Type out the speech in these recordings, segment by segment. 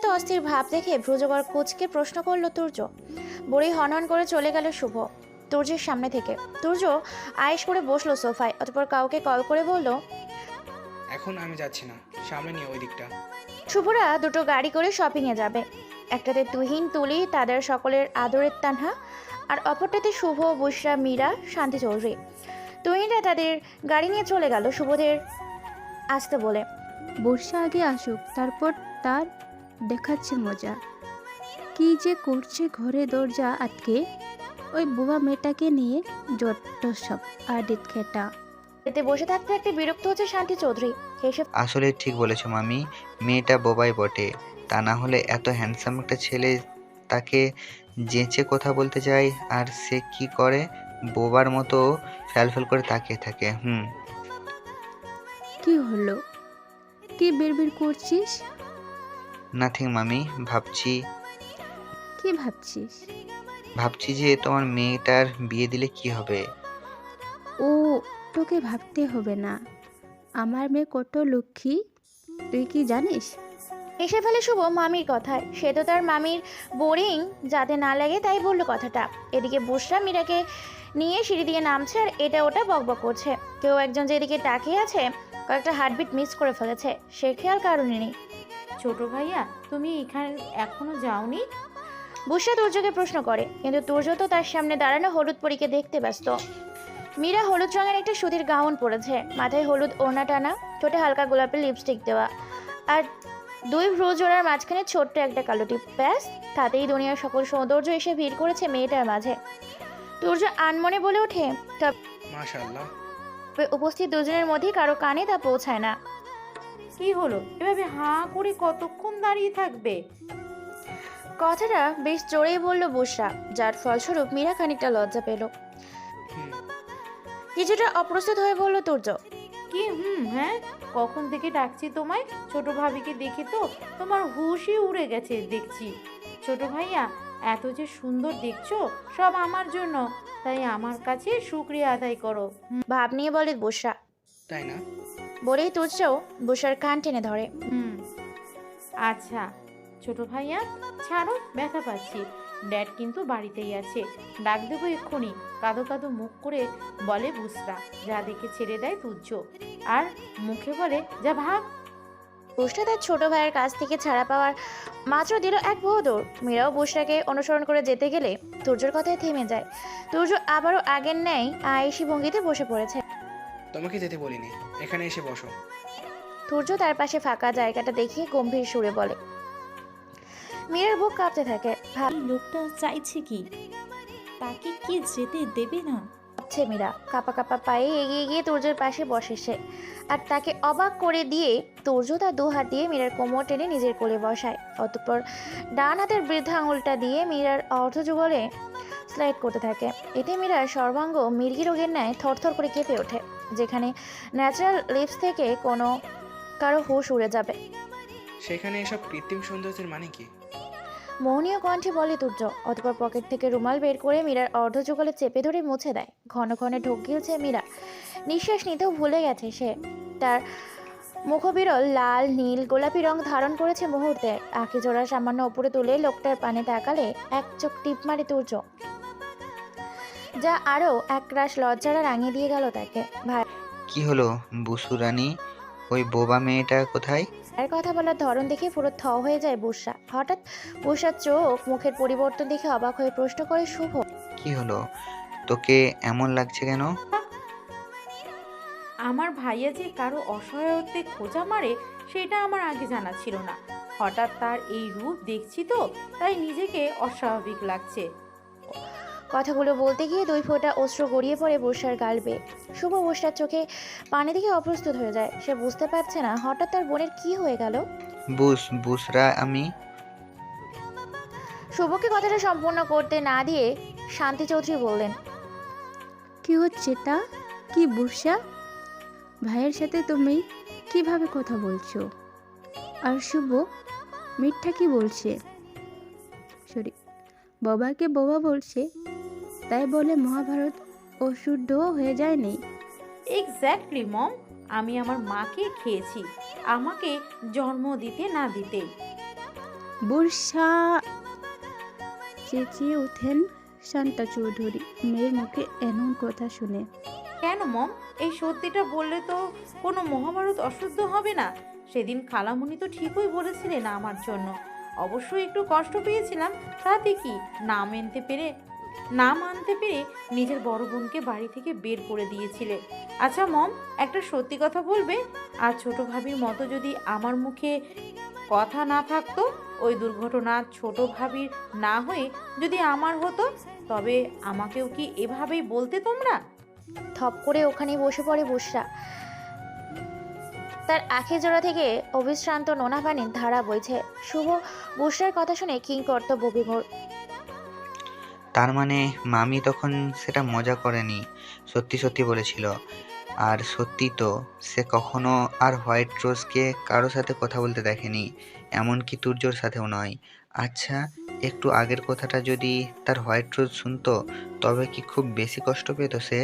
এত অস্থির ভাব দেখে ভ্রুজগর কুচকে প্রশ্ন করলো তুর্য। বুড়ি হনহন করে চলে গেল শুভ তুর্যের সামনে থেকে। তুর্য আয়েশ করে বসলো সোফায়, অতঃপর কাউকে কল করে বলল, এখন আমি যাচ্ছি না, সামনে নিয়ে ওই দিকটা। শুভরা দুটো গাড়ি করে শপিংয়ে যাবে। একটাতে তুহিন, তুলি, তাদের সকলের আদরের তানহা, আর অপরটাতে শুভ, বুশরা, মীরা, শান্তি চৌধুরী। তুহিনরা তাদের গাড়ি নিয়ে চলে গেল শুভদের আসতে বলে। বর্ষা আগে আসুক, তারপর তার দেখাচ্ছে মজা। কি যে করছে ঘরে দরজা আটকে, ওই বুবা মেয়েটাকে নিয়ে যত সব আডিট খেটা। এতে বসে থাকতে থাকতে বিরক্ত হচ্ছে শান্তি চৌধুরী। হেসে আসলে ঠিক বলেছো মামি, মেয়েটা বোবাই বটে। তা না হলে এত হ্যান্ডসাম একটা ছেলে তাকে যেচে কথা বলতে যায়, আর সে কি করে বোবার মতো ফ্যালফ্যাল করে তাকিয়ে থাকে। কি হলো, কি বিড়বিড় করছিস? নাথিং মামি, কি ভাবছিস? ভাবছি যে তোমার মেয়েটার বিয়ে দিলে কি হবে। ও, তোকে ভাবতে হবে না, আমার মেয়ে কত লক্ষ্মী, তুই কি জানিস? হেসে ফেলে শুভ মামির কথায়। সে তো তার মামির বোরিং যাতে না লাগে তাই বলল কথাটা। এদিকে বুশরা মীরাকে নিয়ে সিঁড়ি দিয়ে নামছে আর এটা ওটা বকবক করছে। কেউ একজন যেদিকে তাকিয়ে আছে কয়েকটা হার্টবিট মিস করে ফেলেছে, সে খেয়াল কারণে নেই। ছোট ভাইয়া, তুমি এখানে এখনো যাওনি? বুশরা তুর্যকে প্রশ্ন করে, কিন্তু তুর্য তো তার সামনে দাঁড়ানো হলুদ পরীকে দেখতে ব্যস্ত। মীরা হলুদ রঙের একটা সুতির গাউন পরেছে, মাথায় হলুদ ওড়না টানা, ঠোঁটে হালকা গোলাপের লিপস্টিক দেওয়া, আর দুই ভ্রু জোড়ার মাঝখানে ছোট্ট একটা কালো টিপ। ব্যাস, তাতেই দুনিয়ার সকল সৌন্দর্য এসে ভিড় করেছে মেয়েটার মাঝে। তুর্য আনমনে বলে ওঠে, মাশাআল্লাহ। তবে উপস্থিত দুজনের মধ্যে কারো কানে তা পৌঁছায় না। কি হলো, এভাবে হাঁ করে কতক্ষণ দাঁড়িয়ে থাকবে? কথাটা বেশ জোরেই বলল বুশরা, যার ফলস্বরূপ মীরা খানিকটা লজ্জা পেল। হুম। কিছুটা অপ্রস্তুত হয়ে বলল তুর্য, কি হ্যাঁ, কখন থেকে ডাকছি তোমায়? ছোট ভাবিকে দেখে তো তোমার হুশই উড়ে গেছে দেখছি। ছোট ভাইয়া, এত যে সুন্দর দেখছো সব আমার জন্য, তাই আমার কাছে শুকরিয়া আদায় করো। ভাব নিয়ে বলে বুশরা। তাই না? বলেই তুর্যও বুশরার কান টেনে ধরে। হুম, আচ্ছা ছোট ভাইয়া, ছাড়ো, ব্যথা পাচ্ছি। ড্যাড কিন্তু বাড়িতেই আছে, ডাক দেবো এক্ষুনি। কাঁদো কাঁদো মুখ করে বলে বুসরা, যা দেখে ছেড়ে দেয় তুজ্জ, আর মুখে বলে যা ভাগ। বুশরা তার ছোট ভাইয়ের কাছ থেকে ছাড়া পাওয়ার মাত্র দিল এক বহুদূর। মীরাও বুশরাকে অনুসরণ করে যেতে গেলে তুর্যর কথায় থেমে যায়। তুর্য আবারও আগের ন্যায় আয়েশি ভঙ্গিতে বসে পড়েছে। তোমাকে যেতে বলিনি, এখানে এসে বসো। তুর্য তার পাশে ফাঁকা জায়গাটা দেখিয়ে গম্ভীর সুরে বলে। মীরার বুক কাঁপতে থাকে, এই লোকটা চাইছে কি? তাকে কি যেতে দেবে না? ভাবছে মীরা। কাপা কাপা পায়ে এগিয়ে গিয়ে তুর্যের পাশে বসে সে, আর তাকে অবাক করে দিয়ে তুর্য তার দু হাত দিয়ে মীরার কোমর টেনে নিজের কোলে বসায়। অতঃপর ডান হাতের বৃদ্ধা আঙুলটা দিয়ে মীরার অর্ধযুগলে স্লাইড করতে থাকে। এতে মীরার সর্বাঙ্গ মির্গি রোগের ন্যায় থরথর করে কেঁপে ওঠে, যেখানে ন্যাচারাল লিপস থেকে কোনো কারো হুঁশ উড়ে যাবে। সেখানে এসব কৃত্রিম সৌন্দর্যের মানে কি? মোহনীয় কণ্ঠে বলে তুর্য। অতঃপর পকেট থেকে রুমাল বের করে মীরার অর্ধযুগলে চেপে ধরে মুছে দেয়। ঘন ঘন ঢোক গিলছে মীরা, নিঃশ্বাস নিতেও ভুলে গেছে সে। তার মুখবিরল লাল, নীল, গোলাপি রং ধারণ করেছে মুহূর্তে। আঁখি জোড়া সামান্য উপরে তুলে লোকটার পানে তাকালে এক চোখ টিপ মারে তুর্য, যা আরও একরাশ লজ্জারা রাঙিয়ে দিয়ে গেল তাকে। কি হলো বুসুরানি, ওই বোবা মেয়েটা কোথায়? ভাইয়ের কথা বলার ধরন দেখে পুরো থ হয়ে যায় বুশরা। হঠাৎ বুশরার চোখ মুখের পরিবর্তন দেখে অবাক হয়ে প্রশ্ন করে শুভ, কি হলো, তোকে এমন লাগছে কেন? আমার ভাইয়া যে কারো অসহায়ত্বে খোঁজা মারে সেটা আমার আগে জানা ছিল না। হঠাৎ তার এই রূপ দেখছি তো, তাই নিজেকে অস্বাভাবিক লাগছে। কথাগুলো বলতে গিয়ে দুই ফোঁটা অশ্রু গড়িয়ে পড়ে বর্ষার গাল বেয়ে। শুভ বর্ষার চোখে পানি দেখে অপ্রস্তুত হয়ে যায়। সে বুঝতে পারছে না হঠাৎ তার বোনের কি হয়ে গেল। বুসরা, আমি শুভকে কথাটা সম্পূর্ণ করতে না দিয়ে শান্তি চৌধুরী বললেন, কি হচ্ছে তা? কি বর্ষা, ভাইয়ের সাথে তুমি কিভাবে কথা বলছো? আর শুভ মিথ্যা কি বলছে? সরি, বাবাকে বাবা বলছে, তাই বলে মহাভারত অশুদ্ধ হয়ে যায়নি? এক্স্যাক্টলি মম, আমি আমার মাকে খেয়েছি, আমাকে জন্ম দিতে না দিতে। বুড়সা, চেঁচিয়ে ওঠেন শান্তা চৌধুরী মেয়ের মুখে এমন কথা শুনে। কেন মম? এই সত্যিটা বললে তো কোনো মহাভারত অশুদ্ধ হবে না। সেদিন খালামুনি তো ঠিকই বলেছিলেন আমার জন্য। অবশ্যই একটু কষ্ট পেয়েছিলাম, তাতে কি? না মানতে পেরে নিজের বড় বোনকে বাড়ি থেকে বের করে দিয়েছিলে। আচ্ছা মম, একটা সত্যি কথা বলবে? আর ছোট ভাবির মতো যদি আমার মুখে কথা না থাকতো, ওই দুর্ঘটনা ছোট ভাবির না হয়ে যদি আমার হতো, তবে আমাকেও কি এভাবেই বলতে তোমরা? থপ করে ওখানেই বসে পড়ে বুসরা। তার আখি জোড়া থেকে অবিশ্রান্ত নোনা পানির ধারা বইছে। শুভ বুসরার কথা শুনে কিংকর্তব্য বিভোর। তার মানে মামি তখন সেটা মজা করেনি, সত্যি সত্যি বলেছিল। আর সত্যি তো, সে কখনো আর হোয়াইট রোজকে কারো সাথে কথা বলতে দেখেনি, এমনকি তুর্যর সাথেও নয়। আচ্ছা, একটু আগের কথাটা যদি তার হোয়াইট রোজ শুনতো, তবে কি খুব বেশি কষ্ট পেত সে?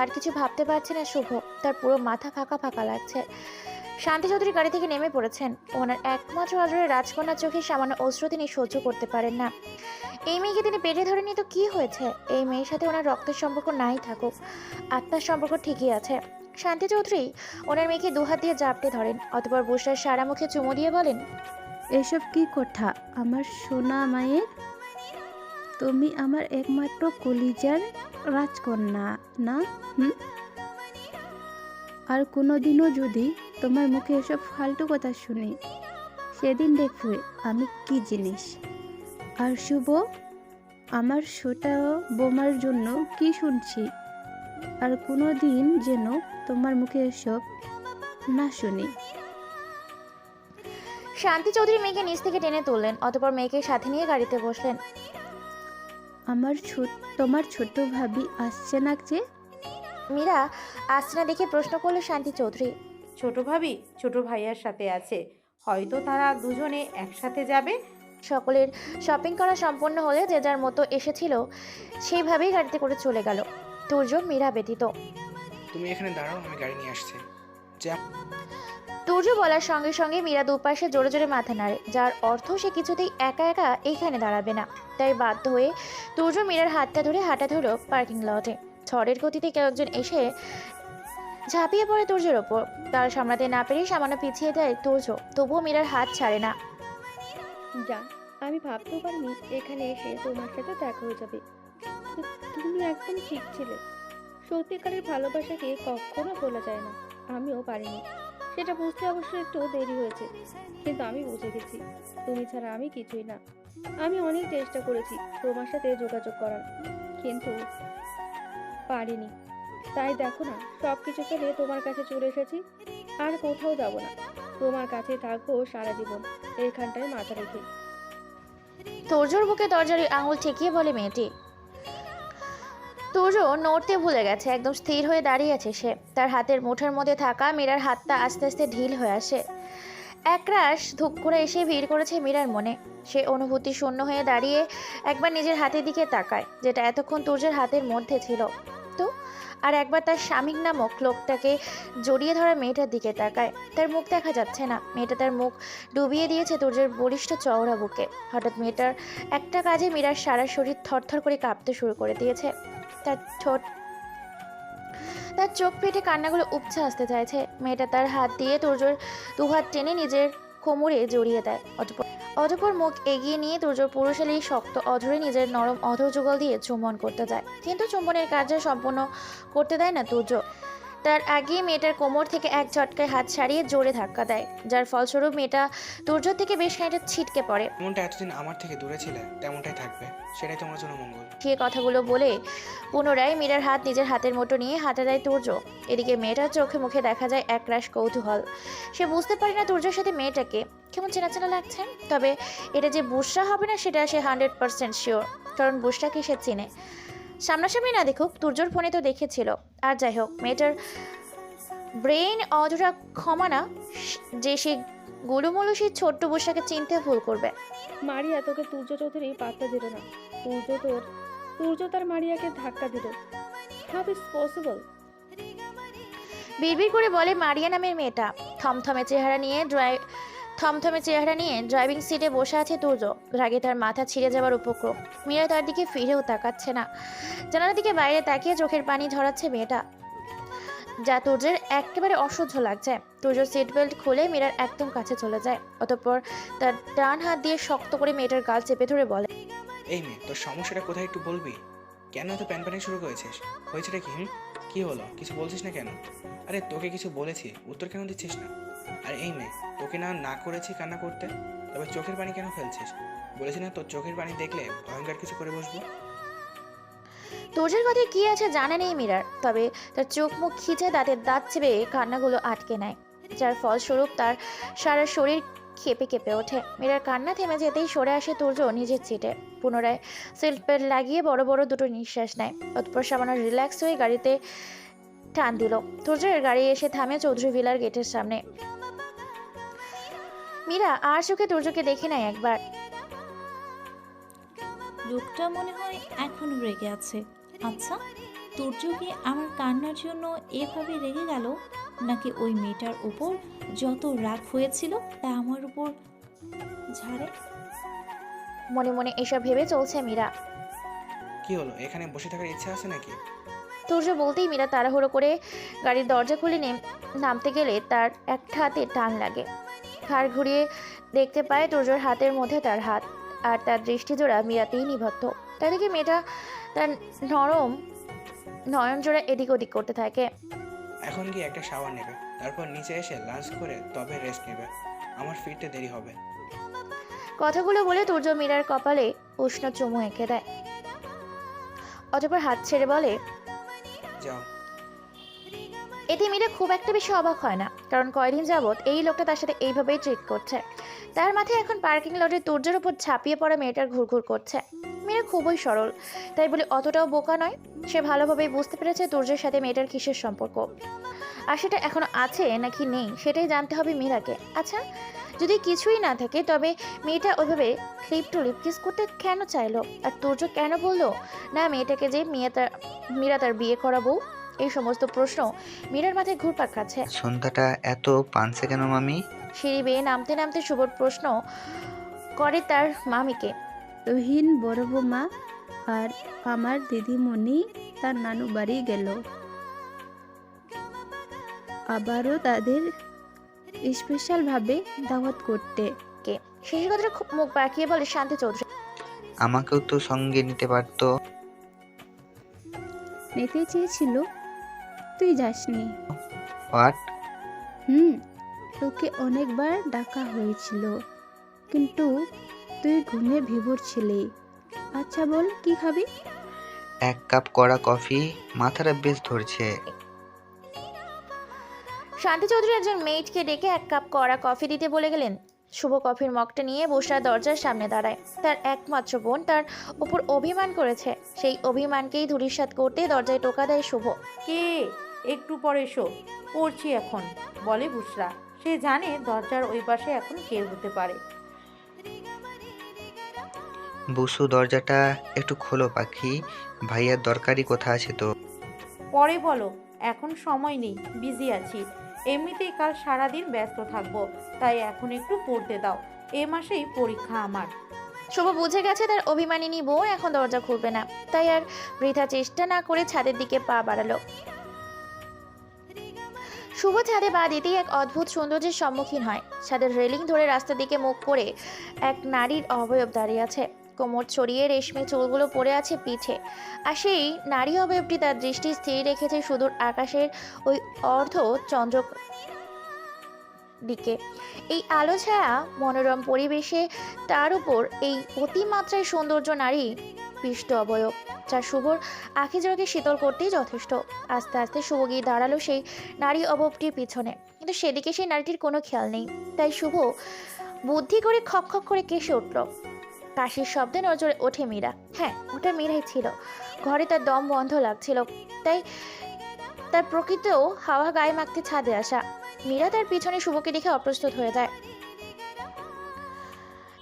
আর কিছু ভাবতে পারছে না শুভ। তার পুরো মাথা ফাঁকা ফাঁকা লাগছে। শান্তি চৌধুরী গাড়ি থেকে নেমে পড়েছেন। ওনার একমাত্র আদরের রাজকন্যার চোখে সামান্য অশ্রু তিনি সহ্য করতে পারেন না। এই মেয়েকে তিনি পেটে ধরেনি তো কি হয়েছে? এই মেয়ের সাথে ওনার রক্তের সম্পর্ক নাই থাকুক, আত্মার সম্পর্ক ঠিকই আছে। শান্তি চৌধুরী ওনার মেয়েকে দুহাত দিয়ে জাপটে ধরেন, অতঃপর বুসরার সারা মুখে চুমু দিয়ে বলেন, এসব কি কথা আমার সোনা মায়ের? তুমি আমার একমাত্র কলিজার রাজকন্যা না? আর কোনোদিনও যদি তোমার মুখে এসব ফালতু কথা শুনি, সেদিন দেখবে আমি কি জিনিস। আর শুভ, আমার ছোটা বোমার জন্য কি শুনছি, আর কোনো দিন যেন তোমার মুখে এসব না শুনি। শান্তি চৌধুরী মেয়েকে নিচ থেকে টেনে তুললেন, অতঃপর মেয়েকে সাথে নিয়ে গাড়িতে বসলেন। তোমার ছোট ভাবি আসছে না যে? মীরা আসছে না দেখে প্রশ্ন করলো শান্তি চৌধুরী। ছোট ভাবি ছোট ভাইয়ার সাথে আছে, হয়তো তারা দুজনে একসাথে যাবে। সকলের শপিং করা সম্পন্ন হলে যে যার মতো এসেছিল সেইভাবেই গাড়িতে করে চলে গেল, তুর্য মীরা ব্যতীত। তুমি এখানে দাঁড়াও, আমি গাড়ি নিয়ে আসছি। তুর্য বলার সঙ্গে সঙ্গে মীরা দুপাশে জোরে জোরে মাথা নাড়ে, যার অর্থ সে কিছুতেই একা একা এইখানে দাঁড়াবে না। তাই বাধ্য হয়ে তুর্য মীরার হাতটা ধরে হাঁটা ধরল পার্কিং লটে। ঝড়ের গতিতে কেউ একজন এসে ঝাঁপিয়ে পড়ে তুর্যের ওপর। তার সামলাতে না পেরে সামান্য পিছিয়ে দেয় তুর্য, তবুও মীরার হাত ছাড়ে না। যা, আমি ভাবতেও পারিনি এখানে এসে তোমার সাথে দেখা হয়ে যাবে। তুমি একদম ঠিক ছিলে। সত্যিকারের ভালোবাসাকে কখনো ভোলা যায় না। আমিও পারিনি, সেটা বুঝতে অবশ্য একটু দেরি হয়েছে, কিন্তু আমি বুঝে গেছি তুমি ছাড়া আমি কিছুই না। আমি অনেক চেষ্টা করেছি তোমার সাথে যোগাযোগ করার, কিন্তু পারিনি। তাই দেখো না, সব কিছু ফেলে তোমার কাছে চলে এসেছি। আর কোথাও যাব না, তোমার কাছে থাকবো সারা জীবন, এখানটায় মাথা রেখে। তুর্যর বুকে দরজারি আঙুল ঠেকিয়ে বলে মেয়েটি। তুর্য নড়তে ভুলে গেছে, একদম স্থির হয়ে দাঁড়িয়ে আছে সে। তার হাতের মুঠোর মধ্যে থাকা মীরার হাতটা আস্তে আস্তে ঢিল হয়ে আসে। একরাশ ধূপ করে এসে ভিড় করেছে মীরার মনে। সে অনুভূতি শূন্য হয়ে দাঁড়িয়ে একবার নিজের হাতের দিকে তাকায়, যেটা এতক্ষণ তুর্যের হাতের মধ্যে ছিল। তো আর একবার তার স্বামী নামক লোকটাকে জড়িয়ে ধরা মেয়েটার দিকে তাকায়। তার মুখ দেখা যাচ্ছে না, মেয়েটা তার মুখ ডুবিয়ে দিয়েছে তুর্যের বলিষ্ঠ চওড়া বুকে। হঠাৎ মেয়েটার একটা কাজে মীরার সারা শরীর থরথর করে কাঁপতে শুরু করে দিয়েছে। তার চোখ পেটে কান্নাগুলো উপচে আসতে চাইছে। মেয়েটা তার হাত দিয়ে তুর্যর দুহাত টেনে নিজের কোমরে জড়িয়ে দেয়। অতঃপর মুখ এগিয়ে নিয়ে তুর্য পুরুষালী শক্ত অধরে নিজের নরম অধর যুগল দিয়ে চুম্বন করতে যায়, কিন্তু চুম্বনের কার্য সম্পূর্ণ করতে দেয় না তুর্য। তার আগে মেয়েটার কোমর থেকে এক ঝটকায় হাত ছাড়িয়ে জোরে ধাক্কা দেয়, যার ফলস্বরূপ মেয়েটা তুর্য থেকে বেশ খানিকটা ছিটকে পড়ে। যেমনটা এতদিন আমার থেকে দূরে ছিলে, তেমনটাই থাকবে, সেটাই তোমার জন্য মঙ্গল। সে কথাগুলো বলে পুনরায় মীরার হাত নিজের হাতের মুঠো নিয়ে হাঁটা দেয় তুর্য। এদিকে মেয়েটার চোখে মুখে দেখা যায় একরাশ কৌতূহল। সে বুঝতে পারে না তুর্যের সাথে মেয়েটাকে কেমন চেনা চেনা লাগছে, তবে এটা যে বুশরা হবে না সেটা সে 100% শিওর, কারণ বুশরাকে সে চিনে। সামনাসামনি না দেখুক, তুর্যর ফোনে তো দেখেছিল। আর যাই হোক, মেয়েটার ব্রেইন অধরা ক্ষমা না যে সে গুলুমুলু সেই ছোট্ট বুশরাকে চিনতে ভুল করবে। মারিয়া তোকে তুর্য চৌধুরী পাত্তা দিল না। তুর্য তার মারিয়াকে ধাক্কা দিল। How is possible? বিড়বিড় করে বলে মারিয়া নামের মেয়েটা। থমথমে চেহারা নিয়ে থমথমে চেহারা নিয়ে ড্রাইভিং সিটে বসে আছে তুর্য। রাগে তার মাথা ছিঁড়ে যাওয়ার উপক্রম। মীরা তার দিকে ফিরেও তাকাচ্ছে না। জানালার দিকে বাইরে তাকিয়ে চোখের পানি ঝরাচ্ছে মেয়েটা, যা তুর্যের একেবারে অসহ্য লাগছে। তুর্য সিট বেল্ট খুলে মীরার একদম কাছে চলে যায়। অতঃপর তার ডান হাত দিয়ে শক্ত করে মেয়েটার গাল চেপে ধরে বলে, এই মেয়ে, তোর সমস্যাটা কোথায় একটু বলবি? কেন এত প্যানপ্যানিং শুরু করেছিস? হয়েছেটা কি? কি হলো? কিছু বলছিস না কেন? আরে তোকে কিছু বলেছি, উত্তর কেন দিচ্ছিস না? আর এই মেয়ে, তোকে না না করেছি কান্না করতে, তবে চোখের পানি কেন ফেলছিস? বলেছি না তোর চোখের পানি দেখলে ভয়ঙ্কর কিছু করে বসবো। তুর্যের কথায় কি আছে জানা নেই মীরার, তবে তার চোখ মুখ খিচে দাঁতের দাঁত চেপে কান্নাগুলো আটকে নেয়, যার ফলস্বরূপ তার সারা শরীর কেঁপে কেঁপে ওঠে। মীরার কান্না থেমে যেতেই সরে আসে তুর্য নিজের সিটে। পুনরায় সিট বেল্ট লাগিয়ে বড় বড় দুটো নিঃশ্বাস নেয়। অতঃপর সামান্য রিল্যাক্স হয়ে গাড়িতে টান দিল। তুর্যের গাড়ি এসে থামে চৌধুরী ভিলার গেটের সামনে। মীরা আর চোখে তুর্যকে দেখে নেয় একবার। লোকটা মনে হয় এখনো রেগে আছে। আচ্ছা, তুর্য কি আমার কান্নার জন্য এভাবে রেগে গেল, নাকি ওই মেয়েটার উপর যত রাগ হয়েছিল তা আমার উপর ঝাড়ে? মনে মনে এসব ভেবে চলছে মীরা। কি হলো, এখানে বসে থাকার ইচ্ছা আছে নাকি? তুর্য বলতেই মীরা তাড়াহুড়ো করে গাড়ির দরজা খুলে নামতে গেলে তার একটা হাতে টান লাগে। ঘাড় ঘুরিয়ে দেখতে পায় তুর্যর হাতের মধ্যে তার হাত, আর তার দৃষ্টিজোড়া মীরাতেই নিবদ্ধ। তার দিকে মেয়েটা তার নরম নয়নজোড়া এদিক ওদিক করতে থাকে। এখন গিয়ে একটা শাওয়ার নেবে, তারপর নিচে এসে লাঞ্চ করে তবে রেস্ট নেবে। আমার ফিরতে দেরি হবে। কথাগুলো বলে তুর্য মীরার কপালে উষ্ণ চুমু এঁকে দেয়। অতঃপর হাত ছেড়ে বলে, যাও। এতে মীরা খুব একটা বেশি অবাক হয় না, কারণ কয়দিন যাবৎ এই লোকটা তার সাথে এইভাবেই ট্রিট করছে। তার মাথায় এখন পার্কিং লটে তুর্যের উপর ঝাঁপিয়ে পড়া মেয়েটার ঘুরঘুর করছে। মীরা খুবই সরল, তাই বলে অতটাও বোকা নয়। সে ভালোভাবেই বুঝতে পেরেছে তুর্যের সাথে মেয়েটার কিসের সম্পর্ক, আর সেটা এখনো আছে নাকি নেই সেটাই জানতে হবে মীরাকে। আচ্ছা, যদি কিছুই না থাকে তবে মেয়েটা ওইভাবে লিপ টু লিপ কিস করতে কেন চাইলো, আর তুর্য কেন বললো না মেয়েটাকে যে মীরা তার বিয়ে করাবো? এই সমস্ত প্রশ্ন মীরার মাথায় ঘুরপাক খাচ্ছে। সন্ধ্যাটা এত পানসে কেন মামি? সিঁড়ি বেয়ে নামতে নামতে শুভর প্রশ্ন করে তার মামিকে। রহিন বড় বৌমা আর আমার দিদিমণি তার নানু বাড়ি গেল, আবারও তাদের স্পেশালভাবে দাওয়াত করতে। কে শেষ কথাটা খুব মুখ বাঁকিয়ে বলে শান্তি চৌধুরী। আমাকেও তো সঙ্গে নিতে পারতো। নিতে চেয়েছিল, তুই যাসনি। হোয়াট? তোকে অনেকবার ডাকা হয়েছিল, কিন্তু তুই ঘুমে ভিভোর ছিলি। আচ্ছা বল, কি খাবি? এক কাপ কড়া কফি, মাথাটা বেশ ধরছে। শান্তি চৌধুরী একজন মেয়েটকে ডেকে এক কাপ কড়া কফি দিতে বলে গেলেন। শুভ কফির মগটা নিয়ে বসে দরজার সামনে দাঁড়ায়। তার একমাত্র বোন তার উপর অভিমান করেছে, সেই অভিমানকেই ধূলিসাৎ করতে দরজায় টোকা দেয় শুভ। কে? একটু পরে এসো, পড়ছি এখন, বলে বুসরা। সে জানে দরজার ওই পাশে এখন কে হতে পারে। বুসু, দরজাটা একটু খোলো পাখি, ভাইয়ার দরকারি কথা আছে তো। পরে বলো, এখন সময় নেই, বিজি আছি। এমনিতেই কাল সারাদিন ব্যস্ত থাকবো, তাই এখন একটু পড়তে দাও। এ মাসেই পরীক্ষা আমার। শুভ বুঝে গেছে তার অভিমানিনী বউ এখন দরজা খুলবে না, তাই আর বৃথা চেষ্টা না করে ছাদের দিকে পা বাড়ালো। শুভ ছাদে পা দিতেই এক অদ্ভুত সৌন্দর্যের সম্মুখীন হয়। ছাদের রেলিং ধরে রাস্তার দিকে মুখ করে এক নারীর অবয়ব দাঁড়িয়ে আছে। কোমর ছড়িয়ে রেশমি চুলগুলো পড়ে আছে পিঠে, আর সেই নারী অবয়বটি তার দৃষ্টি স্থির রেখেছে সুদূর আকাশের ওই অর্ধ চন্দ্র দিকে। এই আলো ছায়া মনোরম পরিবেশে তার উপর এই অতিমাত্রায় সৌন্দর্য নারী পিষ্ট অবয়ব, যা শুভর আখিজোড়াকে শীতল করতেই যথেষ্ট। আস্তে আস্তে শুভ গিয়ে দাঁড়ালো সেই নারী অবয়বটির পিছনে, কিন্তু সেদিকে সেই নারীটির কোনো খেয়াল নেই। তাই শুভ বুদ্ধি করে খক খক করে কেসে উঠল। কাশির শব্দে নজরে ওঠে মীরা। হ্যাঁ, ওটা মীরাই ছিল। ঘরে তার দম বন্ধ লাগছিল, তাই তার প্রকৃত হাওয়া গায়ে মাখতে ছাদে আসা। মীরা তার পিছনে শুভকে দেখে অপ্রস্তুত হয়ে যায়।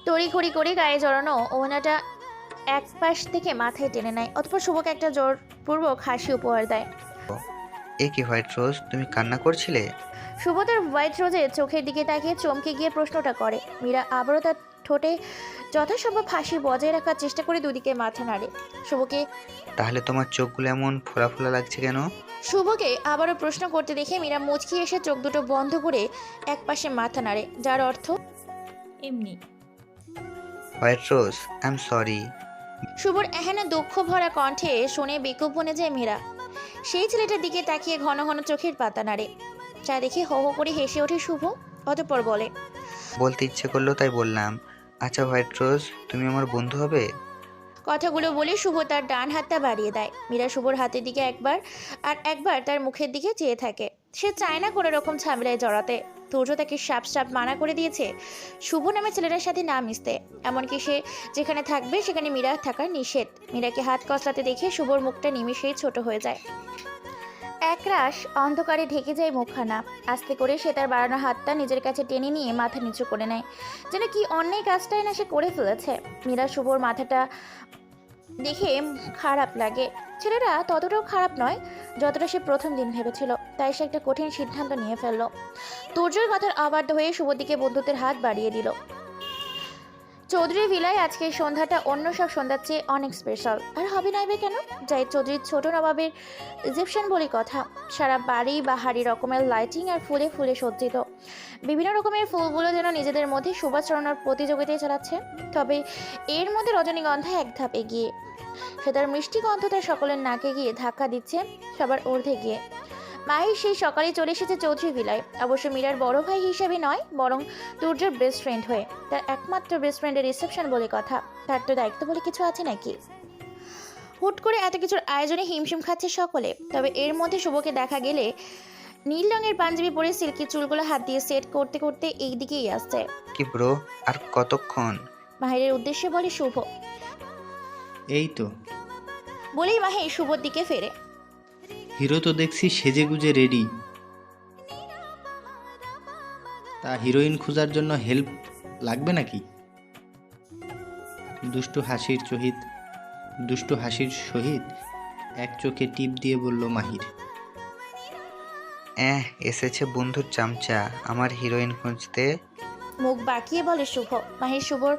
তড়িঘড়ি করে গায়ে জড়ানো ওনাটা এক পাশ থেকে মাথায় টেনে নেয়। অতঃপর শুভকে একটা জোরপূর্বক হাসি উপহার দেয়। এ কি হোয়াইট রোজ, তুমি কান্না করছিলে? শুভ তার হোয়াইট রোজের চোখের দিকে তাকিয়ে চমকে গিয়ে প্রশ্নটা করে। মীরা আবারও তার ঠোঁটে যথাসম্ভব হাসি বজায় রাখার চেষ্টা করে দুদিকে মাথা নাড়ে। শুভকে তাহলে তোমার চোখগুলো এমন ফোলা ফোলা লাগছে কেন? শুভকে আবারও প্রশ্ন করতে দেখে মীরা মুচকি এসে চোখ দুটো বন্ধ করে একপাশে মাথা নাড়ে, যার অর্থ এমনি। White rose, I am sorry. শুভর এহেন দুঃখ ভরা কণ্ঠে শুনে বেকুব বনে যায় মীরা। সেই ছেলেটার দিকে তাকিয়ে ঘন ঘন চোখের পাতা নাড়ে, যা দেখে হো হো করে হেসে ওঠে শুভ। অতঃপর বলে, বলতে ইচ্ছে করলো তাই বললাম। আচ্ছা হোয়াইট রোজ, তুমি আমার বন্ধু হবে? কথাগুলো বলে শুভ তার ডান হাতটা বাড়িয়ে দেয়। মীরা শুভর হাতের দিকে একবার আর একবার তার মুখের দিকে চেয়ে থাকে। সে চায় না কোনো রকম ঝামেলায় জড়াতে। তুর্য তাকে সাপ সাপ মানা করে দিয়েছে শুভ নামে ছেলেটার সাথে না মিশতে। এমনকি সে যেখানে থাকবে সেখানে মীরা থাকার নিষেধ। মীরাকে হাত কসলাতে দেখে শুভর মুখটা নিমিষেই ছোট হয়ে যায়। একরাশ অন্ধকারে ঢেকে যায় মুখখানা। আস্তে করে সে তার বাড়ানো হাতটা নিজের কাছে টেনে নিয়ে মাথা নিচু করে নেয়, যেন কি অন্যায় কাজটাই না সে করে ফেলেছে। মীরা শুভর মাথাটা দেখে খারাপ লাগে। ছেলেটা ততটাও খারাপ নয় যতটা সে প্রথম দিন ভেবেছিল। তাই সে একটা কঠিন সিদ্ধান্ত নিয়ে ফেলল। তুর্যের কথার অবাধ্য হয়ে শুভর দিকে বন্ধুত্বের হাত বাড়িয়ে দিল। চৌধুরী ভিলায় আজকের সন্ধ্যাটা অন্য সব সন্ধ্যার চেয়ে অনেক স্পেশাল। আর হবে নাইবে কেন? যাই চৌধুরীর ছোট নবাবের রিসেপশন বলে কথা। সারা বাড়ি বাহারি রকমের লাইটিং আর ফুলে ফুলে সজ্জিত। বিভিন্ন রকমের ফুলগুলো যেন নিজেদের মধ্যে সুবাস ছড়ানোর প্রতিযোগিতায় চালাচ্ছে। তবে এর মধ্যে রজনীগন্ধা এক ধাপ এগিয়ে। সে তার মিষ্টি গন্ধ তার সকলের নাকে গিয়ে ধাক্কা দিচ্ছে সবার ঊর্ধ্বে গিয়ে। মাহি সেই সকালে চলে এসেছে চৌধুরী ভিলায়। অবশ্য মীরার বড় ভাই হিসেবে নয়, বরং তুর্যের বেস্ট ফ্রেন্ড হয়ে। তার একমাত্র বেস্ট ফ্রেন্ডের রিসেপশন বলে কথা। তার তো দায়িত্ব বলে কিছু আছে নাকি? হুট করে এত কিছুর আয়োজনে হিমশিম খাচ্ছে সকলে। তবে এর মধ্যে শুভকে দেখা গেলে নীল রঙের পাঞ্জাবি পরে সিল্কি চুলগুলো হাত দিয়ে সেট করতে করতে এই দিকেই আসছে। কি ব্রো, আর কতক্ষণ? মাহিরের উদ্দেশ্যে বলে শুভ। এই তো। বলেই মাহি শুভর দিকে ফেরে। হিরো তো দেখছি সেজে গুজে রেডি। তা হিরোইন খোঁজার জন্য হেল্প লাগবে নাকি? দুষ্টু হাসির সহিত এক চোখে টিপ দিয়ে বলল মাহির। এসেছে বন্ধুর চামচা আমার হিরোইন খুঁজতে। মুখ বাঁকিয়ে বলে শুভ। মাহির শুভর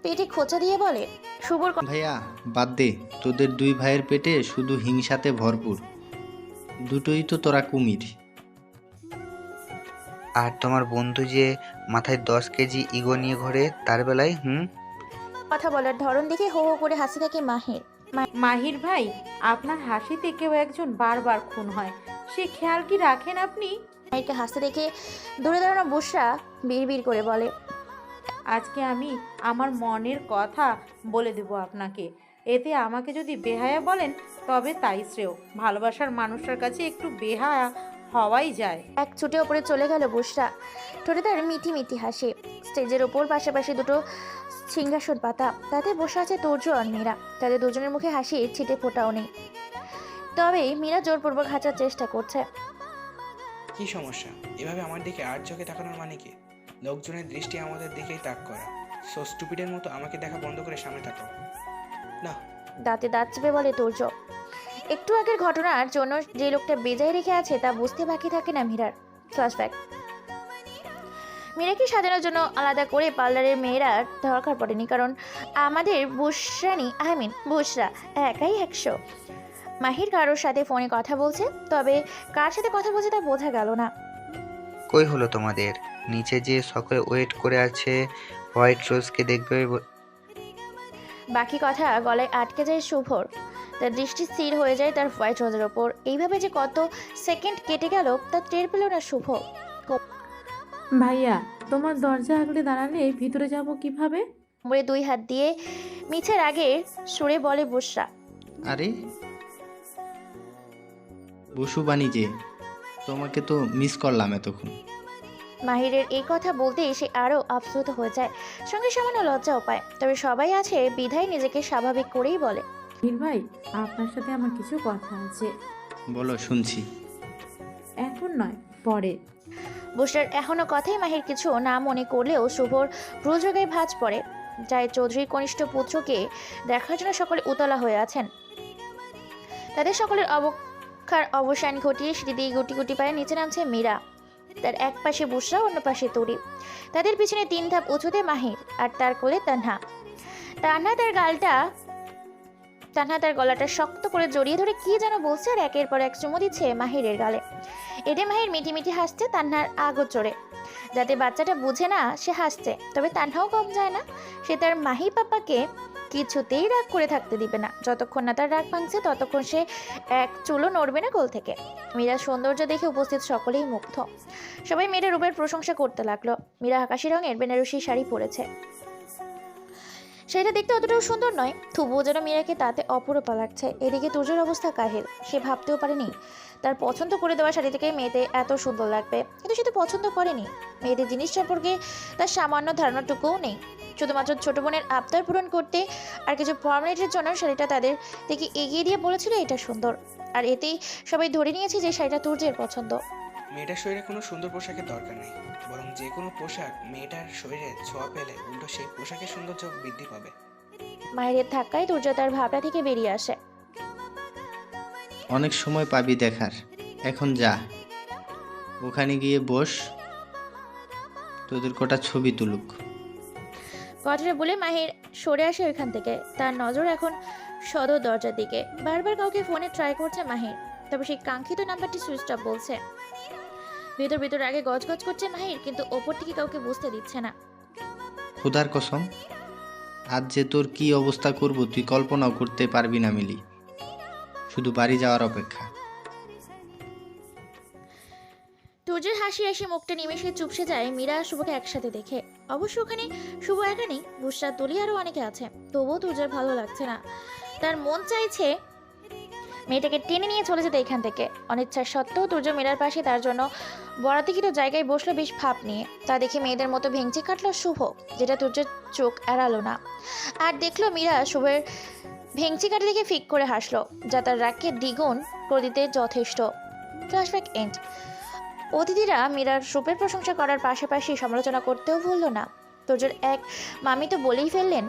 পেটে খোঁচা দিয়ে বলে, শুভর ভাইয়া বাদ দে, তোদের দুই ভাইয়ের পেটে শুধু হিংসাতে ভরপুর। দুটোই তো তোরা কুমির। আর তোমার বন্ধু যে মাথায় 10 কেজি ইগো নিয়ে ঘোরে, তার বেলায় কথা বলার ধরন দেখে হো হো করে হাসি থাকে মাহির। মাহির ভাই, আপনার হাসিতে কেউ একজন বারবার খুন হয়, সে খেয়াল কি রাখেন আপনি? মাহিরকে হাসতে দেখে দূরে দাঁড়ানো বুশরা বিড়বিড় করে বলে, আজকে আমি আমার মনের কথা বলে দেব আপনাকে। এতে আমাকে যদি বেহায়া বলেন তবে তাই শ্রেয়। ভালোবাসার মানুষটার কাছে একটু বেহায়া হওয়াই যায়। এক ছুটে ওপরে চলে গেল বুশরা। ঠোঁটে তার মিঠি মিঠি হাসি। স্টেজের ওপর পাশাপাশি দুটো সিংহাসন পাতা, তাতে বসে আছে তুর্য আর মীরা। তাদের দুজনের মুখে হাসির ছিটে ফোটাও নেই। তবে মীরা জোরপূর্বক হাঁচার চেষ্টা করছে। কি সমস্যা? এভাবে আমার দিকে আর চোখে তাকানোর মানে কি? লোকজনের দৃষ্টি আমাদের দিকেই তাক করা। সো স্টুপিডের মতো আমাকে দেখা বন্ধ করে সামনে থাকো না। দাঁতে দাঁত চেপে বলে তুর্য। একটু আগের ঘটনার জন্য যে লোকটা বেজায় রেখে আছে তা বুঝতে বাকি থাকে না মীরার। ফ্ল্যাশব্যাক। মীরাকে সাজানোর জন্য আলাদা করে পার্লারের মেয়েরার দরকার পড়েনি, কারণ আমাদের বুশরা একাই 100। মাহির কারোর সাথে ফোনে কথা বলছে, তবে কার সাথে কথা বলছে তা বোঝা গেল না। কই হলো তোমাদের? নিচে যে সকলে ওয়েট করে আছে হোয়াইট রোজকে দেখবে। বাকি কথা গলায় আটকে যায় শুভর। তার দৃষ্টি স্থির হয়ে যায় তার হোয়াইট রোজের ওপর। এইভাবে যে কত সেকেন্ড কেটে গেল তা টের পেল না শুভ। ভাইয়া, তোমার দরজা আগলে দাঁড়ালে ভিতরে যাব কিভাবে? কোমরে 2 হাত দিয়ে মিছের আগে সুরে বলে বুশরা। আরে বসু বাণিজে, তোমাকে তো মিস করলাম এতক্ষণ। মাহিরের এই কথা বলতে সে আরও আপ্লুত হয়ে যায়, সঙ্গে সামান্য লজ্জাও পায়। তবে সবাই আছে বিধায় নিজেকে স্বাভাবিক করেই বলে, মাহির ভাই, আপনার সাথে আমার কিছু কথা আছে। বলো, শুনছি। এখন নয়, পরে। বুশরার এখনো কথাই মাহির কিছু না মনে করলেও শুভর ভ্রুযোগায় ভাঁজ পড়ে। যাই চৌধুরীর কনিষ্ঠ পুত্রকে দেখার জন্য সকলে উতলা হয়ে আছেন। তাদের সকলের অবক্ষার অবসান ঘটিয়ে সিঁড়ি দিয়ে গুটি গুটি পায়ে নিচে নামছে মীরা। তার এক পাশে বুশরা, অন্য পাশে তুরি। তাদের পিছনে 3 ধাপ উঁচুতে মাহির, আর তার কোলে তানহা। তানহা তার গলাটা শক্ত করে জড়িয়ে ধরে কি যেন বলছে, আর একের পর এক চুমু দিচ্ছে মাহিরের গালে। এতে মাহির মিটি মিটি হাসছে তানহার আগোচরে, যাতে বাচ্চাটা বুঝে না সে হাসছে। তবে তানহাও কম যায় না, সে তার মাহি পাপাকে কিছুতেই রাগ করে থাকতে দিবে না। যতক্ষণ না তার রাগ ভাঙছে ততক্ষণ সে এক চুলও নড়বে না কোল থেকে। মীরার সৌন্দর্য দেখে উপস্থিত সকলেই মুগ্ধ। সবাই মেয়েটার রূপের প্রশংসা করতে লাগলো। মীরা আকাশি রঙের বেনারসি শাড়ি পরেছে, সেটা দেখতে অতটাও সুন্দর নয়, তবুও যেন মীরাকে তাতে অপরূপা লাগছে। এদিকে তুর্যের অবস্থা কাহিল, সে ভাবতেও পারেনি তার পছন্দ করে দেওয়া শাড়ি থেকে মেয়েতে এত সুন্দর লাগবে। কিন্তু সে তো পছন্দ করেনি, মেয়েদের জিনিস সম্পর্কে তার সামান্য ধারণাটুকুও নেই। শুধুমাত্র ছোট বোনের আবদার পূরণ করতে আর কিছু ফর্মালিটির জন্য শাড়িটা তাদের থেকে এগিয়ে দিয়ে বলেছিল এটা সুন্দর। আর এতেই সবাই ধরে নিয়েছে যে শাড়িটা তুর্যের পছন্দ। মেয়েটার শরীরে কোনো সুন্দর পোশাকের দরকার নেই, বরং যে কোনো পোশাক মেয়েটার শরীরে ছোঁয়া পেলে উল্টো সেই পোশাকের সৌন্দর্য বৃদ্ধি পাবে। মায়ের ধাক্কায় তুর্য তার ভাবনা থেকে বেরিয়ে আসে। অনেক সময় পাবি দেখার, এখন যা ওখানে গিয়ে বস, তোদের কটা ছবি তুলুক। কথাটা বলে মাহির সরে আসে ওইখান থেকে। তার নজর এখন সদর দরজার দিকে। বারবার কাউকে ফোনে ট্রাই করছে মাহির, তবে সেই কাঙ্ক্ষিত নাম্বারটি সুইচ অফ বলছে। ভেতর আগে গজগজ করছে মাহির, কিন্তু ওপর থেকে কাউকে বুঝতে দিচ্ছে না। খোদার কসম, আজ যে তোর কি অবস্থা করব তুই কল্পনাও করতে পারবি না মিলি, শুধু বাড়ি যাওয়ার অপেক্ষা। তুর্যের হাসি মুখটা নিমেষে চুপসে যায় মীরা আর শুভকে একসাথে দেখে। অবশ্য ওখানে শুভ একা নেই, বুশরা, তুলি আরও অনেকে আছে। তবুও তুর্যের ভালো লাগছে না, তার মন চাইছে মেয়েটাকে টেনে নিয়ে চলে যেতে এখান থেকে। অনিচ্ছা সত্ত্বেও তুর্য মীরার পাশে তার জন্য বরাতিকৃত জায়গায় বসলো বেশ ভাব নিয়ে। তা দেখে মেয়েদের মতো ভেঙচি কাটলো শুভ, যেটা তুর্যের চোখ এড়ালো না। আর দেখলো মীরা শুভের ভেঙচি কাটে দেখে ফিক করে হাসলো, যা তার রাগকে দ্বিগুণ করে দিতে যথেষ্ট। Flashback end. অতিথিরা মীরার রূপের প্রশংসা করার পাশাপাশি সমালোচনা করতেও ভুললো না। তুর্যের এক মামি তো বলেই ফেললেন,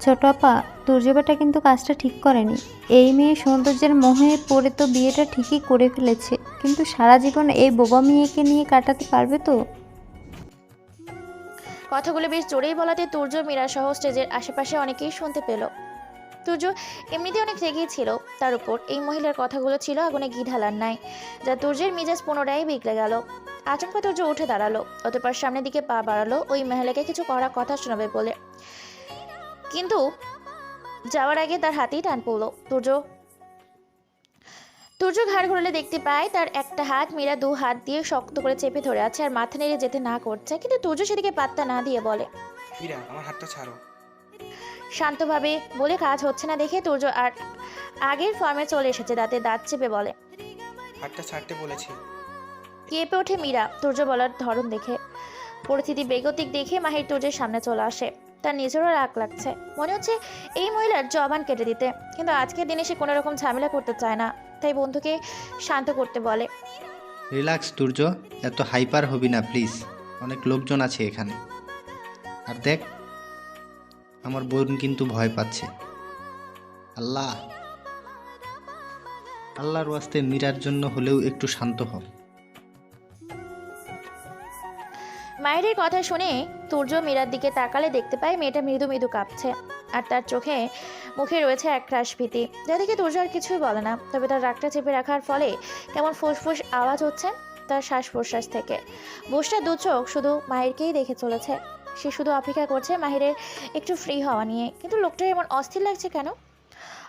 ছোট আপা, তুর্যবাটা কিন্তু কাজটা ঠিক করেনি। এই মেয়ে সৌন্দর্যের মোহে পড়ে তো বিয়েটা ঠিকই করে ফেলেছে, কিন্তু সারা জীবন এই বোবা মেয়েকে নিয়ে কাটাতে পারবে তো? কথাগুলো বেশ জোরেই বলাতে তুর্য, মীরা সহ স্টেজের আশেপাশে অনেকেই শুনতে পেল। তুর্য এমনিতে অনেক রেগেই ছিল, তার উপর এই মহিলার কথাগুলো ছিল আগুনে ঘি ঢালার নাই, যা তুর্যের মিজাজ পুনরায় বিগড়ে গেল। আচমকা তুর্য উঠে দাঁড়ালো, অতঃপর সামনের দিকে পা বাড়ালো ওই মহিলাকে কিছু কড়া কথা শোনাবে বলে। কিন্তু যাওয়ার আগে তার হাতেই টান পড়লো। তুর্য ঘাড় ঘুরলে দেখতে পায় তার একটা হাত মীরা 2 হাত দিয়ে শক্ত করে চেপে ধরে আছে আর মাথা নেড়ে যেতে না করছে। কিন্তু তুর্য সেদিকে পাত্তা না দিয়ে বলে, মীরা, আমার হাতটা ছাড়ো। শান্তভাবে বলে কাজ হচ্ছে না দেখে তুর্য আর আগের ফর্মে চলে এসেছে, দাঁতে দাঁত চেপে বলে, হাতটা ছাড়তে বলেছি। কেঁপে ওঠে মীরা তুর্য বলার ধরন দেখে। পরিস্থিতি বেগতিক দেখে মাহির তুর্যের সামনে চলে আসে। তার নিজেরও রাগ লাগছে, মনে হচ্ছে এই মহিলার জবান কেটে দিতে। কিন্তু আজকের দিনে সে কোনো রকম ঝামেলা করতে চায় না, তাই বন্ধুকে শান্ত করতে বলে, রিল্যাক্স তুর্য, এত হাইপার হবি না প্লিজ, অনেক লোকজন আছে এখানে। আর দেখ, আমার বোন কিন্তু ভয় পাচ্ছে। আল্লাহর ওয়াস্তে মীরার জন্য হলেও একটু শান্ত হ। মায়ের কথা শুনে তুর্য মীরার দিকে তাকালে দেখতে পায় মেয়েটা মৃদু মৃদু কাঁপছে, আর তার চোখে মুখে রয়েছে একরাশ ভীতি, যা দেখে তুর্য আর কিছুই বলে না। তবে তার রাগটা চেপে রাখার ফলে কেমন ফুসফুস আওয়াজ হচ্ছে তার শ্বাস প্রশ্বাস থেকে। বুশরা 2 চোখ শুধু মাহিরকেই দেখে চলেছে। সে শুধু অপেক্ষা করছে মাহিরের একটু ফ্রি হওয়া নিয়ে। কিন্তু লোকটার এমন অস্থির লাগছে কেন?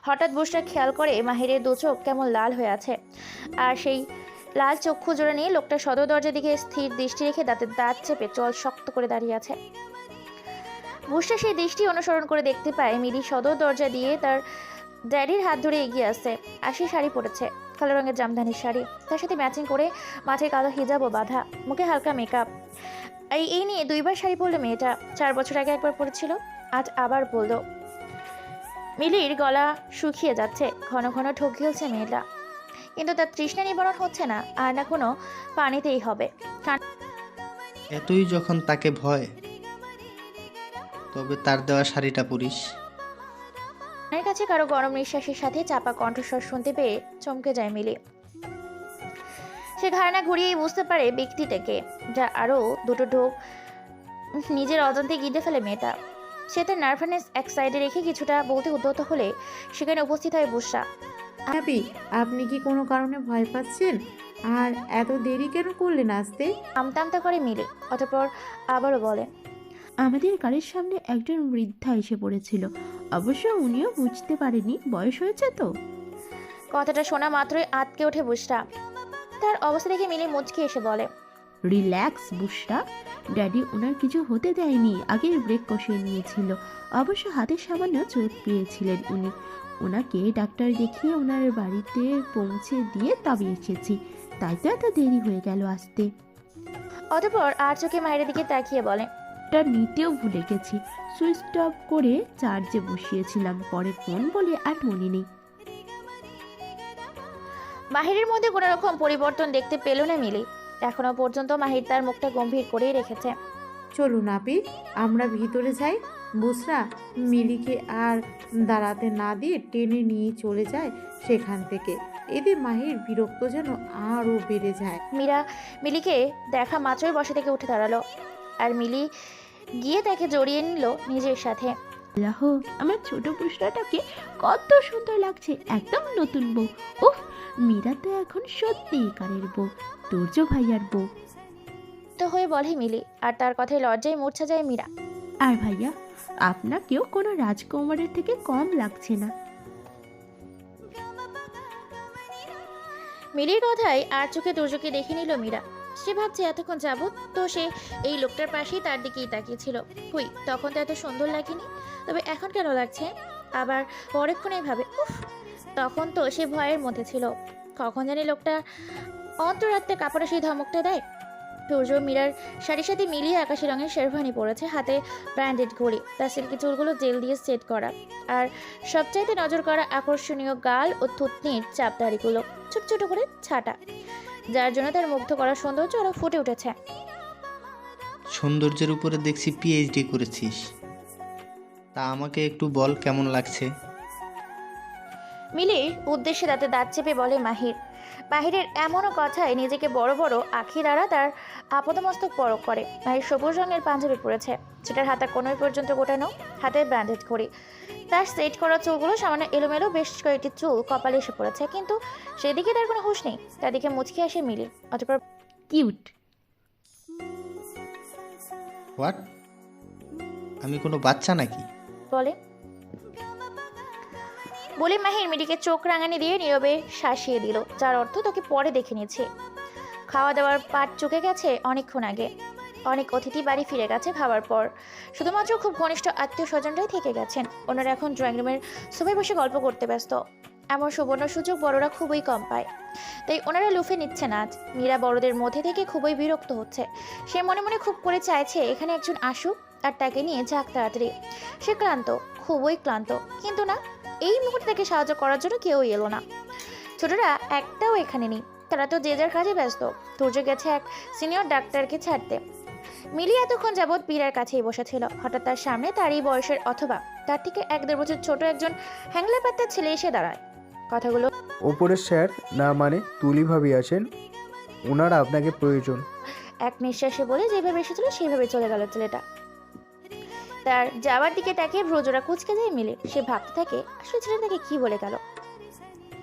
হঠাৎ বুশরা খেয়াল করে মাহিরের 2 চোখ কেমন লাল হয়ে আছে, আর সেই লাল চক্ষু জোড়া নিয়ে লোকটা সদর দরজার দিকে স্থির দৃষ্টি রেখে দাঁতের দাঁত চেপে চল শক্ত করে দাঁড়িয়ে আছে। বুশরা সেই দৃষ্টি অনুসরণ করে দেখতে পায় মিলি সদর দরজা দিয়ে তার ড্যাডির হাত ধরে এগিয়ে আসছে। আর সে শাড়ি পরেছে, কালো রঙের জামদানির শাড়ি, তার সাথে ম্যাচিং করে মাথায় কালো হিজাবও বাঁধা, মুখে হালকা মেকআপ। এই নিয়ে 2 বার শাড়ি পরলো মেয়েটা। 4 বছর আগে একবার পরেছিল, আজ আবার পরলো। মিলির গলা শুকিয়ে যাচ্ছে, ঘন ঘন ঢোক গিলছে মেয়েটা, কিন্তু তার তৃষ্ণা নিবারণ হচ্ছে না, আর না কোনো পানিতেই হবে। এতই যখন তাকে ভয়, তবে তার দেওয়া শাড়িটা পরিস। কানের কাছে কারো গরম নিঃশ্বাসের সাথে চাপা কণ্ঠস্বর শুনতে পেয়ে চমকে যায় মিলি। সে ধারণা ঘুরিয়েই বুঝতে পারে ব্যক্তিটাকে, যা আরও দুটো ঢোক নিজের অজান্তে গিঁদে ফেলে মেয়েটা। সে তার নার্ভাসনেস এক সাইডে রেখে কিছুটা বলতে উদ্যত হলে সেখানে উপস্থিত হয় বুসরা। আপি, আপনি কি কোনো কারণে ভয় পাচ্ছেন? আর এত দেরি কেন করলেন আসতে? আমতা করে মিলে, অতঃপর আবারও বলে, আমাদের গাড়ির সামনে একজন বৃদ্ধা এসে পড়েছিল। অবশ্য উনিও বুঝতে পারেনি বয়স হয়েছে তো। কথাটা শোনা মাত্রই আটকে ওঠে বুসরা। তার অবস্থা দেখে মিলে মুচকে এসে বলে, রিল্যাক্স বুসরা, ড্যাডি ওনার কিছু হতে দেয়নি, আগে ব্রেক কষিয়ে নিয়েছিল। অবশ্য হাতে সামান্য চোট পেয়েছিলেন উনি। ওনাকে ডাক্তার দেখিয়ে ওনার বাড়িতে পৌঁছে দিয়ে তবে এসেছি, তাই তো এত দেরি হয়ে গেল আসতে। অতঃপর আর চোখে মায়ের দিকে তাকিয়ে বলে, টা নিতেও ভুলে গেছি, সুইচ অফ করে চার্জে বসিয়েছিলাম, পরে ফোন বলে আর মনে নেই। মাহিরের মধ্যে কোনো রকম পরিবর্তন দেখতে পেল না মিলি। এখনো পর্যন্ত মাহির তার মুখটা গম্ভীর করেই রেখেছে। চলুন আপি, আমরা ভিতরে যাই। বুসরা মিলিকে আর দাঁড়াতে না দিয়ে টেনে নিয়ে চলে যায় সেখান থেকে। এতে মাহির বিরক্ত যেন আরও বেড়ে যায়। মীরা মিলিকে দেখা মাত্রই বসা থেকে উঠে দাঁড়ালো, আর মিলি গিয়ে তাকে জড়িয়ে নিল নিজের সাথে। আল্লাহ, আমার ছোট পুষটাকে কত সুন্দর লাগছে, একদম নতুন বউ। উফ, মীরা তো এখন সত্যিকারের বউ, তুর্য ভাইয়ার বউ। তো হয়ে বলে মিলি, আর তার কথায় লজ্জায় মূর্ছা যায় মীরা। আর ভাইয়া, আপনাকেও কোনো রাজকুমারের থেকে কম লাগছে না। মিলির কথায় আর চোখে দুর্যোগে দেখে নিল মীরা। সে ভাবছে এতক্ষণ যাবত তো সে এই লোকটার পাশেই তার দিকেই তাকিয়েছিল। হুই, তখন তো এত সুন্দর লাগেনি, তবে এখন কেন লাগছে? আবার পরেক্ষণেই ভাবে, উফ, তখন তো সে ভয়ের মধ্যে ছিল। কখন জানি লোকটা অন্তরাত্মে কাপড়ে সেই ধমকটা দেয়। সূর্য মীরার শাড়ির সাথে মিলিয়ে আকাশি রঙের শেরওয়ানি পরেছে, হাতে ব্র্যান্ডেড ঘড়ি, তার সিল্কি চুলগুলো জেল দিয়ে সেট করা, আর সবচাইতে নজর করা আকর্ষণীয় গাল ও থুতনির চাপদাড়িগুলো ছোট ছোট করে ছাটা, যার জন্য তার মুগ্ধ করা সৌন্দর্য আরো ফুটে উঠেছে। সৌন্দর্যের উপরে দেখছি পিএইচডি করেছিস, তা আমাকে একটু বল কেমন লাগছে। মিলির উদ্দেশ্যে দাঁতে দাঁত চেপে বলে মাহির। মাহিরের এমনও কথায় নিজেকে বড় বড় আখি দ্বারা তার আপাদমস্তক পরক করে। মাহির সবুজ রঙের পাঞ্জাবি পরেছে, সেটার হাতা কোনোই পর্যন্ত গোটানো, হাতে ব্যান্ডেজ ঘড়ি, তার সেট করা চুলগুলো সামান্য এলোমেলো, বেশ কয়েকটি চুল কপালে এসে পড়েছে, কিন্তু সেদিকে তার কোনো হুঁশ নেই। তার দিকে মুচকে আসে মিলি, অতঃপর কিউট। হোয়াট? আমি কোনো বাচ্চা নাকি? বলে মাহির মিলিকে চোখ রাঙানি দিয়ে নীরবে শাসিয়ে দিল, যার অর্থ তোকে পরে দেখে নিয়েছে। খাওয়া দাওয়ার পাট চুকে গেছে অনেকক্ষণ আগে। অনেক অতিথি বাড়ি ফিরে গেছে খাওয়ার পর, শুধুমাত্র খুব ঘনিষ্ঠ আত্মীয় স্বজনরাই থেকে গেছেন। ওনারা এখন ড্রয়িং রুমের সোফায় বসে গল্প করতে ব্যস্ত। এমন সুবর্ণ সুযোগ বড়রা খুবই কম পায়, তাই ওনারা লুফে নিচ্ছে না আজ। মীরা বড়দের মধ্যে থেকে খুবই বিরক্ত হচ্ছে। সে মনে মনে খুব করে চাইছে এখানে একজন আসুক আর তাকে নিয়ে যাক তাড়াতাড়ি। সে ক্লান্ত, খুবই ক্লান্ত, কিন্তু না, এই মুহূর্তে তাকে সাহায্য করার জন্য কেউ এলো না। ছোটরা একটাও এখানে নেই, তারা তো যে যার কাজে ব্যস্ত। তুর্য গেছে এক সিনিয়র ডাক্তারকে ছাড়তে। মিলি এতক্ষণ যাবৎ পীরার কাছেই বসেছিল। হঠাৎ তার সামনে তারই বয়সের অথবা তার থেকে 1-1.5 বছর ছোট একজন হ্যাংলা পাত্তার ছেলে এসে দাঁড়ায়। কথাগুলো ওপরের স্যার না, মানে তুলি ভাবি আছেন, ওনার আপনাকে প্রয়োজন। এক নিঃশ্বাসে বলে যেভাবে এসেছিল সেইভাবে চলে গেল ছেলেটা। তার যাওয়ার দিকে তাকে ভ্রজোড়া কুচকে যায় মিলে। সে ভাবতে থাকে আসলে ছেলে তাকে কি বলে গেল।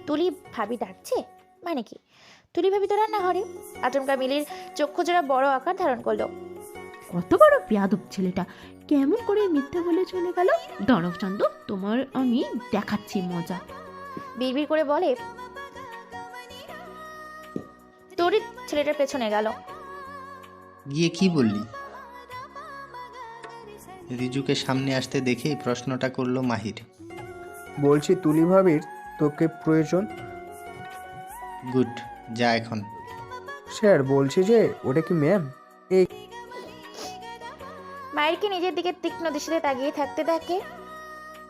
তুলি ভাবি ডাকছে মানে কি? তুলি ভাবি তো রান্নাঘরে। আচমকা মিলির চক্ষুজোড়া বড় আকার ধারণ করলো। কত বড় বেয়াদব ছেলেটা, কেমন করে মিথ্যা বলে চলে গেল। দাঁড়াও চান্দ, তোমার আমি দেখাচ্ছি মজা। বিড়বিড় করে বলে তুলি ছেলেটার পেছনে গেল। গিয়ে কি বললি? রিজুকে সামনে আসতে দেখেই প্রশ্নটা করলো মাহির। বলছি তুলি ভাবির তোকে প্রয়োজন। গুড, যা এখন। স্যার বলছি যে ওটা কি ম্যাম? এই মায়েরকে নিজের দিকে তীক্ষ্ণ দৃষ্টিতে তাকিয়ে থাকতে দেখে।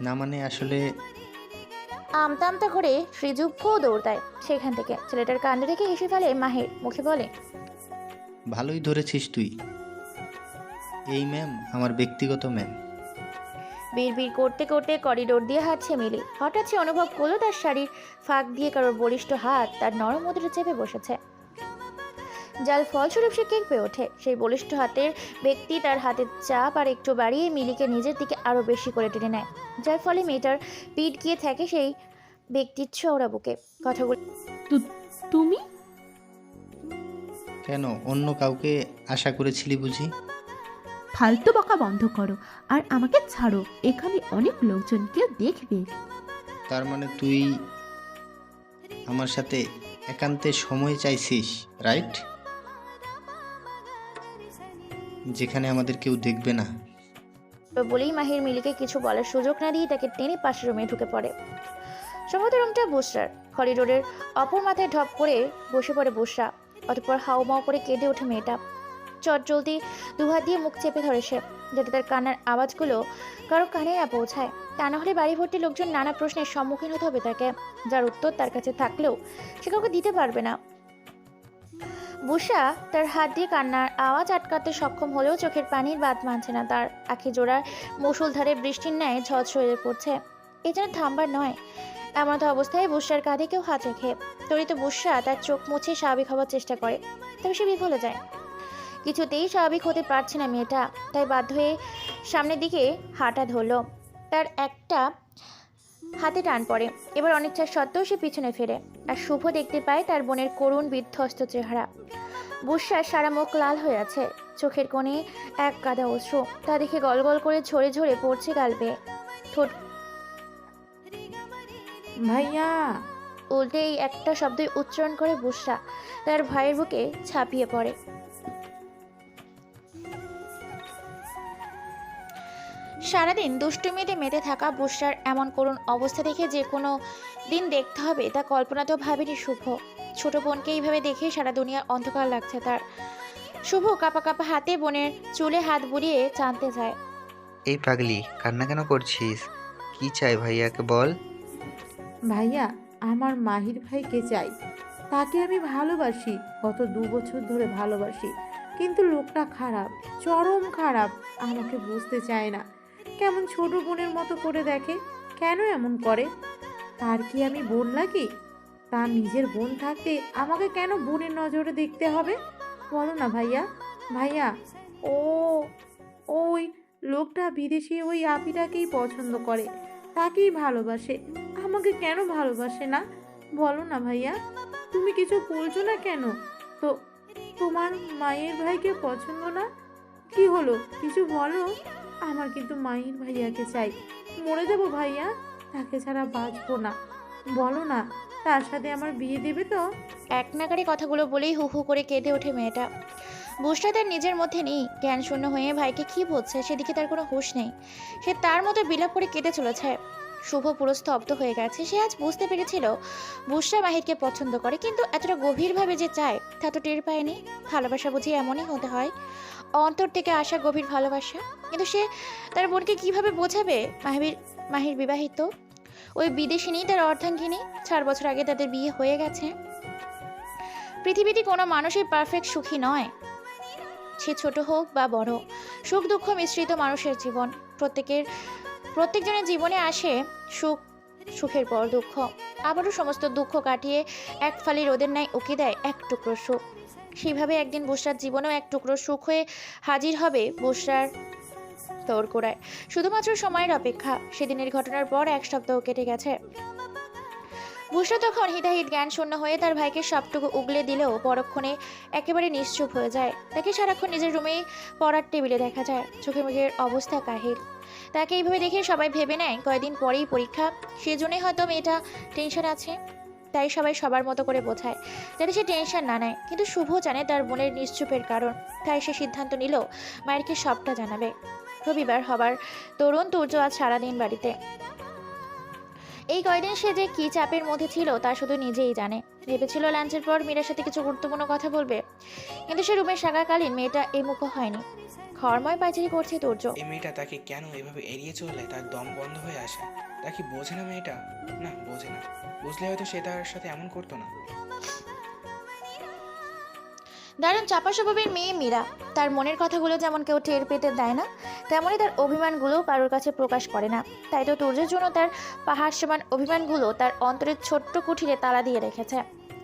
না মানে আসলে আমতা আমতা করে শ্রীজু ফো দৌড় দেয় সেখান থেকে। ছেলেটার কাণ্ডে রেখে হেসে ফেলে মাহির, মুখে বলে ভালোই ধরেছিস তুই। এই ম্যাম আমার ব্যক্তিগত ম্যাম। বিড়বিড় করতে করতে করিডোর দিয়ে হাঁটছে মিলি। হঠাৎ সে অনুভব করলো তার শাড়ির ফাঁক দিয়ে কারোর বলিষ্ঠ হাত তার নরম উদরে চেপে বসেছে। যার ফলস্বরূপ সে কেঁপে ওঠে। সেই বলিষ্ঠ হাতের ব্যক্তি তার হাতের চাপ আর একটু বাড়িয়ে মিলিকে নিজের দিকে আরও বেশি করে টেনে নেয়, যার ফলে মেয়েটার পিঠ গিয়ে থাকে সেই ব্যক্তির চওড়া বুকে। কথাগুলো তুমি কেন, অন্য কাউকে আশা করেছিলি বুঝি? ফালতু বকা বন্ধ করো আর আমাকে ছাড়ো, এখানে অনেক লোকজন, কেউ দেখবে। তার মানে তুই আমার সাথে একান্তে সময় চাইছিস, রাইট? যেখানে আমাদের কেউ দেখবে না। বলেই মাহির মিলিকে কিছু বলার সুযোগ না দিয়ে তাকে টেনে পাশের রুমে ঢুকে পড়ে। সম্ভবত রুমটা বুসরার। করিডোরের অপর মাথায় ঢপ করে বসে পড়ে বুসরা। অতঃপর হাউমাউ করে কেঁদে ওঠে মেয়েটা। চটজলদি দুহাত দিয়ে মুখ চেপে ধরে সে, যাতে তার কান্নার আওয়াজগুলো কারো কানে না পৌঁছায়। তা না হলে বাড়ি ভর্তি লোকজন নানা প্রশ্নের সম্মুখীন হতে হবে তাকে, যার উত্তর তার কাছে থাকলেও সে কাউকে দিতে পারবে না। বুসা তার হাত দিয়ে কান্নার আওয়াজ আটকাতে সক্ষম হলেও চোখের পানির বাদ মানছে না তার। আখি জোড়ার মুষলধারে বৃষ্টির ন্যায় ঝরঝরে পড়ছে। এ যেন থামবার নয়। এমন তো অবস্থায় বুসার কাঁধে কেউ হাত রেখে তরিত বুসা তার চোখ মুছে স্বাভাবিক হওয়ার চেষ্টা করে, তবে সে বিফলে যায়। কিছুতেই স্বাভাবিক হতে পারছে না মেয়েটা, তাই বাধ্য হয়ে সামনের দিকে হাঁটা ধরল। তার একটা হাতে টান পড়ে। এবার অনিচ্ছা সত্ত্বেও সে পিছনে ফেরে, আর শুভ দেখতে পায় তার বোনের করুণ বিধ্বস্ত চেহারা। বুসার সারা মুখ লাল হয়ে আছে, চোখের কোণে এক কাদা অশ্রু। তা দেখে গলগল করে ঝরে ঝরে পড়ছে গাল বেয়ে। ঠোঁট ভাইয়া। উল্টে এই একটা শব্দই উচ্চারণ করে বুসরা তার ভাইয়ের বুকে ছাপিয়ে পড়ে। সারাদিন দুষ্টুমিতে মেতে থাকা বুসরার এমন করুণ অবস্থা দেখে যে কোনো দিন দেখতে হবে তা কল্পনাতেও ভাবেনি শুভ। ছোট বোনকে এইভাবে দেখে সারা দুনিয়ার অন্ধকার লাগছে তার। শুভ কাপা কাপা হাতে বোনের চুলে হাত বুলিয়ে টানতে যায়। এই পাগলি, কান্না কেন করছিস? কি চাই ভাইয়াকে বল। ভাইয়া, আমার মাহির ভাইকে চাই। তাকে আমি ভালোবাসি, গত 2 বছর ধরে ভালোবাসি, কিন্তু লোকটা খারাপ, চরম খারাপ। আমাকে বুঝতে চায় না, কেমন ছোট বোনের মতো করে দেখে। কেন এমন করে? তার কি আমি বোন লাগি? তার নিজের বোন থাকতে আমাকে কেন বোনের নজরে দেখতে হবে? বলো না ভাইয়া। ভাইয়া, ওই লোকটা বিদেশি ওই আপিটাকেই পছন্দ করে, তাকেই ভালোবাসে। আমাকে কেন ভালোবাসে না? বলো না ভাইয়া। তুমি কিছু বলছো না কেন? তো তোমার মায়ের ভাইকে পছন্দ না? কি হলো, কিছু বলো। আমার কিন্তু মায়ের ভাইয়াকে চাই, মরে যাবো ভাইয়া, তাকে ছাড়া বাঁচবো না। বলো না, তার সাথে আমার বিয়ে দেবে তো? এক নাগারে কথাগুলো বলেই হু হু করে কেঁদে ওঠে মেয়েটা। বুসরা তার নিজের মধ্যে নেই, জ্ঞান শূন্য হয়ে ভাইকে কি বলছে সেদিকে তার কোনো হুঁশ নেই। সে তার মতো বিলাপ করে কেঁদে চলেছে। শুভ পুরো স্তব্ধ হয়ে গেছে। সে আজ বুঝতে পেরেছিল বুসরা মাহিরকে পছন্দ করে, কিন্তু এতটা গভীরভাবে যে চায় তা তো টের পায়নি। ভালোবাসা বুঝি এমনই হতে হয়, অন্তর থেকে আসা গভীর ভালোবাসা। কিন্তু সে তার বোনকে কিভাবে বোঝাবে মাহির বিবাহিত, ওই বিদেশিনী তার অর্ধাঙ্গিনী। 4 বছর আগে তাদের বিয়ে হয়ে গেছে। পৃথিবীতে কোনো মানুষই পারফেক্ট সুখী নয়, সে ছোট হোক বা বড়। সুখ দুঃখ মিশ্রিত মানুষের জীবন। প্রত্যেকজনের জীবনে আসে সুখের পর দুঃখ, আবারও সমস্ত দুঃখ কাটিয়ে এক ফালি রোদের ন্যায় উকি দেয় এক টুকরো সুখ। সেইভাবে একদিন বুসরার জীবনেও এক টুকরো সুখ হয়ে হাজির হবে বুসরার তোড়গোড়ায়। শুধুমাত্র সময়ের অপেক্ষা। সেদিনের ঘটনার পর 1 সপ্তাহ কেটে গেছে। বুসরা তখন হিতাহিত জ্ঞান শূন্য হয়ে তার ভাইকে সবটুকু উগলে দিলেও পরক্ষণে একেবারে নিশ্চুপ হয়ে যায়। তাকে সারাক্ষণ নিজের রুমেই পড়ার টেবিলে দেখা যায়, চোখে মুখের অবস্থা কাহিল। তাকে এইভাবে দেখে সবাই ভেবে নেয় কয়েকদিন পরেই পরীক্ষা, সেজন্যই হয়তো মেয়েটা টেনশন আছে। তাই সবাই সবার মতো করে বোঝায় যাতে সে টেনশন না নেয়। কিন্তু শুভ জানে তার বোনের নিশ্চুপের কারণ, তাই সে সিদ্ধান্ত নিল মায়েরকে সবটা জানাবে। রবিবার হবার তরুণ তুর্য আজ সারাদিন বাড়িতে। এই কয়দিন সে যে কী চাপের মধ্যে ছিল তা শুধু নিজেই জানে। ভেবেছিল লাঞ্চের পর মীরার সাথে কিছু গুরুত্বপূর্ণ কথা বলবে, কিন্তু সে রুমে থাকাকালীন মেয়েটা এই মুখো হয়নি। ঘরময় পাইচারি করছে তুর্য। এই মেয়েটা তাকে কেন এভাবে এড়িয়ে চললে তার দম বন্ধ হয়ে আসে। তা কি বোঝে না মেয়েটা? না, বোঝে না। বুঝলে হয়তো সে তার সাথে এমন করতো না। দারুণ চাপা স্বভাবের মেয়ে মীরা। তার মনের কথাগুলো যেমন কেউ টের পেতে দেয় না, তেমনই তার অভিমানগুলো কারোর কাছে প্রকাশ করে না। তাই তো তুর্যের জন্য তার পাহাড় সমান অভিমানগুলো তার অন্তরের ছোট্ট কুঠিরে তালা দিয়ে রেখেছে।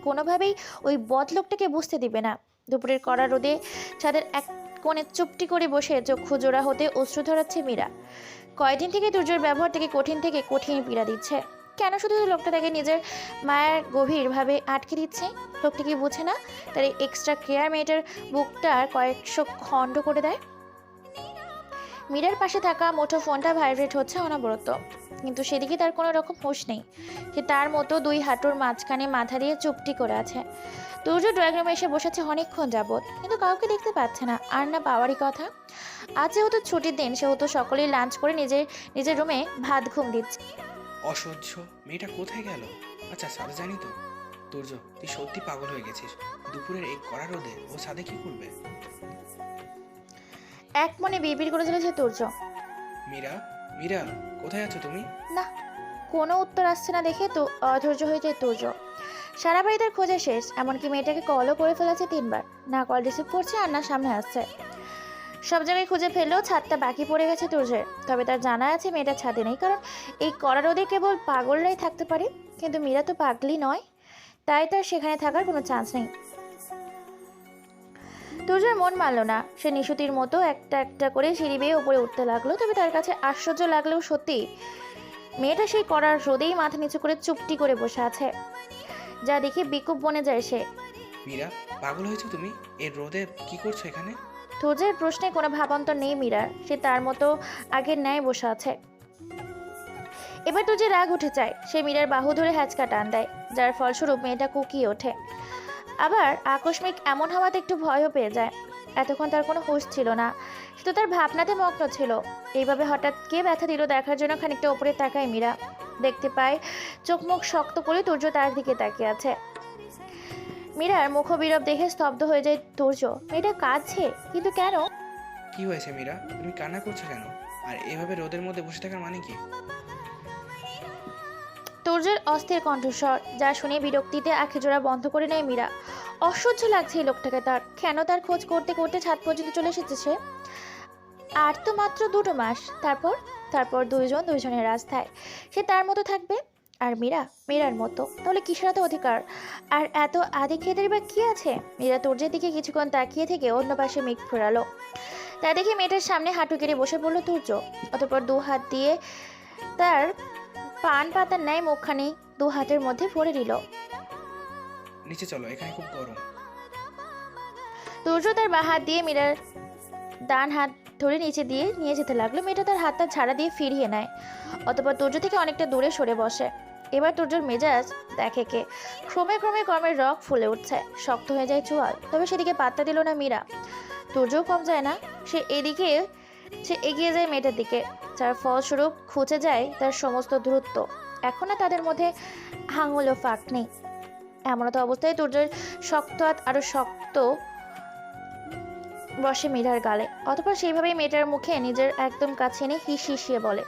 কোনোভাবেই ওই বদলোকটাকে বুঝতে দিবে না দুপুরের কড়া রোদে ছাদের এক কোণে চুপটি করে বসে চক্ষু জোড়া হতে অশ্রু ধরাচ্ছে মীরা। কয়দিন থেকে দুর্যোর ব্যবহার থেকে কঠিন পীড়া দিচ্ছে। কেন শুধু লোকটা তাকে নিজের মায়ের গভীরভাবে আটকে দিচ্ছে? লোকটা কি বুঝে না তার এই এক্সট্রা কেয়ার মেয়েটার বুকটার কয়েকশো খণ্ড করে দেয়? মীরার পাশে থাকা মুঠো ফোনটা ভাইব্রেট হচ্ছে অনবরত, কিন্তু সেদিকে তার কোনো রকম হুঁশ নেই। সে তার মতো দুই হাঁটুর মাঝখানে মাথা দিয়ে চুপটি করে আছে। তুর্য ড্রয়িং রুমে এসে বসেছে অনেকক্ষণ যাবৎ, কিন্তু কাউকে দেখতে পাচ্ছে না, আর না পাওয়ারই কথা। আজ যেহেতু ছুটির দিন, সেহেতু সকলেই লাঞ্চ করে নিজের রুমে ভাত ঘুম দিচ্ছে। অসহ্য, মেয়েটা কোথায় গেল? আচ্ছা সাদে জানি তো। তুর্য, তুই সত্যি পাগল হয়ে গেছিস। দুপুরের এই কড়া রোদে ও সাদে কি করবে? এক মনে বিড়বিড় করে চলেছে তুর্য। মীরা, মীরা, কোথায় আছো তুমি? না, কোনো উত্তর আসছে না দেখে তো অধৈর্য হয়ে যায় তুর্য। সারা বাড়ি তার খোঁজা শেষ, এমনকি মেয়েটাকে কলও করে ফেলেছে 3 বার। না কল রিসিভ করছে আর না সামনে আসছে। সব জায়গায় খুঁজে ফেললেও ছাদটা বাকি পড়ে গেছে তুর্যের। তবে তার জানা আছে মেয়েটা ছাদে নেই, কারণ এই কড়া রোদে কেবল পাগলরাই থাকতে পারে। কিন্তু মীরা তো পাগলি নয়, তাই তার সেখানে থাকার কোনো চান্স নেই। তুর্যের মন মানল না। সে নিশুতির মতো একটা একটা করে সিঁড়ি বেয়ে উপরে উঠতে লাগলো। তবে তার কাছে আশ্চর্য লাগলেও সত্যি, মেয়েটা সেই কড়ার রোদেই মাথা নিচু করে চুপটি করে বসে আছে, যা দেখে বিকুপ বনে যায় সে। মীরা, পাগল হয়েছো তুমি? এর রোদে কি করছো এখানে? তুর্যের প্রশ্নে কোনো ভাবান্তর নেই মীরার। সে তার মতো আগের ন্যায় বসে আছে। এবার তুর্যের রাগ উঠে যায়। সে মীরার বাহু ধরে হ্যাঁচকা টান দেয়, যার ফলস্বরূপ মেয়েটা কুকিয়ে ওঠে। আবার আকস্মিক এমন হওয়াতে একটু ভয়ও পেয়ে যায়। এতক্ষণ তার কোনো হুঁশ ছিল না, সে তো তার ভাবনাতে মগ্ন ছিল। এইভাবে হঠাৎ কে ব্যথা দিল দেখার জন্য খানিকটা ওপরে তাকায় মীরা। দেখতে পায় চোখ মুখ শক্ত করে তুর্য তার দিকে তাকিয়ে আছে। মীরার মুখবিরব দেখে স্তব্ধ হয়ে যায় তুর্য। মেয়েটা কাঁদছে, কিন্তু কেন? কি হয়েছে মীরা, তুমি কান্না করছো কেন? আর এভাবে রোদের মধ্যে বসে থাকার মানে কি? তুর্যের অস্থির কণ্ঠস্বর, যা শুনে বিরক্তিতে আখিজোড়া বন্ধ করে নেয় মীরা। অসহ্য লাগছে এই লোকটাকে তার। কেন তার খোঁজ করতে করতে ছাদ পর্যন্ত চলে এসেছে সে? আর তো মাত্র 2 মাস। তারপর দুইজনের রাস্তায়। সে তার মতো থাকবে, আর মীরার মতো। তাহলে কিসের এত অধিকার আর এত আদিক্ষেতের বা কি আছে? মীরা তুর্যের দিকে কিছুক্ষণ তাকিয়ে থেকে অন্য পাশে মেঘ ফেরালো। তা দেখে মেয়েটার সামনে হাঁটু কেড়ে বসে পড়ল তুর্য। অতঃপর 2 হাত দিয়ে তার পান পাতার ন্যায় মুখখানি 2 হাতের মধ্যে ভরে দিল। নিচে চলো, এখানে খুব গরম। তুর্য তার বাঁ হাত দিয়ে মীরার ডান হাত ধরে নিচে দিয়ে নিয়ে যেতে লাগলো। মেয়েটা তার হাতটা ঝাড়া দিয়ে ফিরিয়ে নেয়। অতঃপর তুর্য থেকে অনেকটা দূরে সরে বসে। এবার তুর্যর মেজাজ দেখে কে। ক্রমে কর্মের রগ ফুলে উঠছে, শক্ত হয়ে যায় চোয়াল। তবে সেদিকে পাত্তা দিল না মীরা। তুর্যও কম যায় না। সে এগিয়ে যায় মেয়েটার দিকে, যার ফলস্বরূপ খুঁজে যায় তার সমস্ত দূরত্ব। এখন আর তাদের মধ্যে আঙুলও ফাঁক নেই। এমনতো অবস্থায় তুর্যের শক্ত হাত আরো শক্ত বসে মীরার গালে। অতঃপর সেইভাবেই মেয়েটার মুখে নিজের একদম কাছে এনে হিসিয়ে বলে,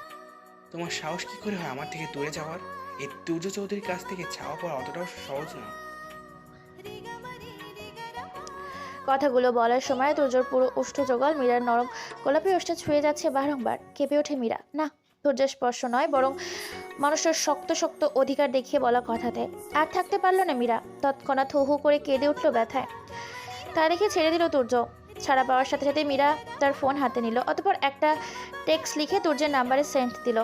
তোমার সাহস কি করে হয় আমার থেকে দূরে যাওয়ার? এই তুর্য চৌধুরীর কাছ থেকে ছাওয়া পড়া অতটাও সহজ না। কথাগুলো বলার সময় তুর্যর পুরো ওষ্ঠযুগল মীরার নরম গোলাপি ওষ্ঠে ছুঁয়ে যাচ্ছে বারংবার। কেঁপে ওঠে মীরা। না, তুর্যের স্পর্শ নয়, বরং মানুষের শক্ত অধিকার দেখিয়ে বলা কথাতে আর থাকতে পারলো না মীরা। তৎক্ষণাৎ হু করে কেঁদে উঠল ব্যথায়। তা দেখে ছেড়ে দিল তুর্য। ছাড়া পাওয়ার সাথে সাথে মীরা তার ফোন হাতে নিল। অতঃপর একটা টেক্সট লিখে তুর্যের নাম্বারে সেন্ড দিল।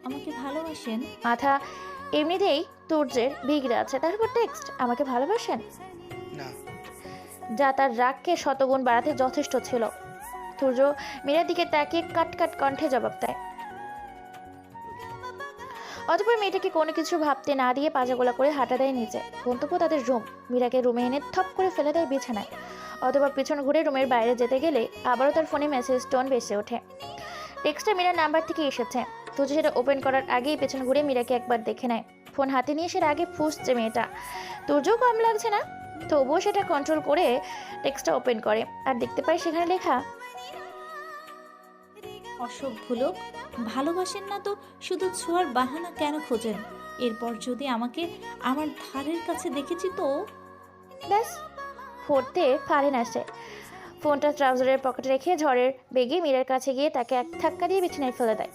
আমাকে ভালোবাসেন? মাথা এমনিতেই তুর্যের বিগড়ে আছে, তার উপর টেক্সট আমাকে ভালোবাসেন, না। যা তার রাগকে শতগুণ বাড়াতে যথেষ্ট ছিল। তুর্য মীরার দিকে তাকিয়ে কাট কণ্ঠে জবাব দেয়। অতঃপর মেয়েটাকে কোনো কিছু ভাবতে না দিয়ে পাজাগোলা করে হাঁটা দেয় নিচে। গন্তব্য তাদের রুম। মীরাকে রুমে এনে থপ করে ফেলে দেয় বিছানায়। অতঃপর পিছন ঘুরে রুমের বাইরে যেতে গেলে আবারও তার ফোনে মেসেজ টোন ভেসে ওঠে। টেক্সটটা মীরার নাম্বার থেকে এসেছে। তুর্য সেটা ওপেন করার আগেই পেছন ঘুরে মীরাকে একবার দেখে নেয়। ফোন হাতে নিয়ে সে আগে ফুঁসছে মেয়েটা। তুর্যও কম লাগছে না, তবুও সেটা কন্ট্রোল করে টেক্সটটা ওপেন করে আর দেখতে পায় সেখানে লেখা, অসভ্য লোক, ভালোবাসেন না তো শুধু ছোঁয়ার বাহানা কেন খোঁজেন? এরপর যদি আমাকে আমার ধারের কাছে দেখেছি তো ব্যাস পড়তে পারে না সে। ফোনটা ট্রাউজারের পকেটে রেখে ঝড়ের বেগে মীরার কাছে গিয়ে তাকে এক ধাক্কা দিয়ে বিছানায় ফেলে দেয়।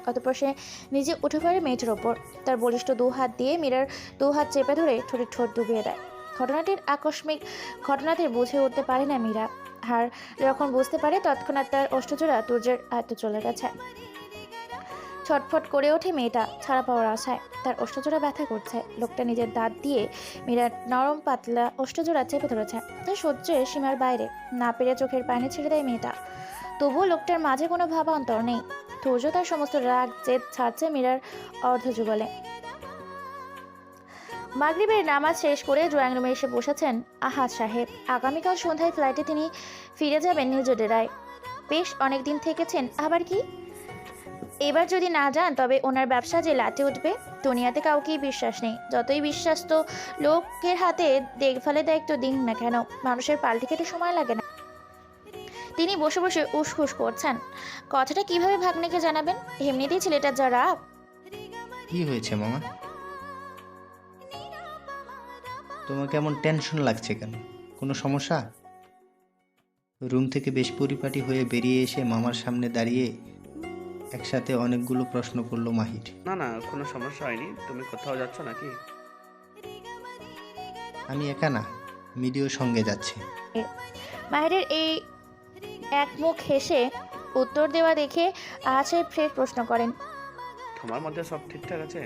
অতঃপর সে নিজে উঠে পড়ে মেয়েটার ওপর। তার বলিষ্ঠ 2 হাত দিয়ে মীরার 2 হাত চেপে ধরে ঠোঁটে ঠোঁট ডুবিয়ে দেয়। ঘটনাটির আকস্মিক ঘটনাতে বুঝে উঠতে পারে না মীরা। আর যখন বুঝতে পারে তৎক্ষণাৎ তার অষ্টজোড়া তুর্যের আয়ত্ত চলে গেছে। ছটফট করে ওঠে মেয়েটা ছাড়া পাওয়ার আশায়। তার অষ্টজোড়া ব্যথা করছে। লোকটা নিজের দাঁত দিয়ে মীরার নরম পাতলা অষ্টজোড়া চেপে ধরেছে। তার সহ্যের সীমার বাইরে। না পেরে চোখের পানি ছেড়ে দেয় মেয়েটা। তবুও লোকটার মাঝে কোনো ভাবান্তর নেই। তুর্য তার সমস্ত রাগ জেদ ছাড়ছে মীরার অর্ধযুগলে। মাগরিবের নামাজ শেষ করে ড্রয়িং রুমে এসে বসেছেন আহাদ সাহেব। আগামীকাল সন্ধ্যায় ফ্লাইটে তিনি ফিরে যাবেন নিজ ডেরায়। বেশ অনেকদিন থেকেছেন, আবার কি এবার যদি না যান তবে ওনার ব্যবসা যে লাটে উঠবে। দুনিয়াতে কাউকেই বিশ্বাস নেই। যতই বিশ্বাস্ত লোকের হাতে দেখভালের দায়িত্ব দিন না কেন, মানুষের পাল্টে খেতে সময় লাগে না। তিনি বসে বসে উসখুস করছেন। কথাটা কিভাবে ভাগ্নেকে জানাবেন? এমনিতেই ছেলেটার যা রাগ। কি হয়েছে মামা? তোমাকে এমন টেনশন লাগছে কেন? কোনো সমস্যা? রুম থেকে বেশ পরিপাটি হয়ে বেরিয়ে এসে মামার সামনে দাঁড়িয়ে একসাথে অনেকগুলো প্রশ্ন করলো মাহির। না না, কোনো সমস্যা হয়নি। তুমি কোথাও যাচ্ছ নাকি? আমি একা না, মিডিও সঙ্গে যাচ্ছে। মাহিরের এই এক মুখ হেসে উত্তর দেওয়া দেখে আহাদ সাহেব ফের প্রশ্ন করেন, তোমার মধ্যে সব ঠিকঠাক আছে?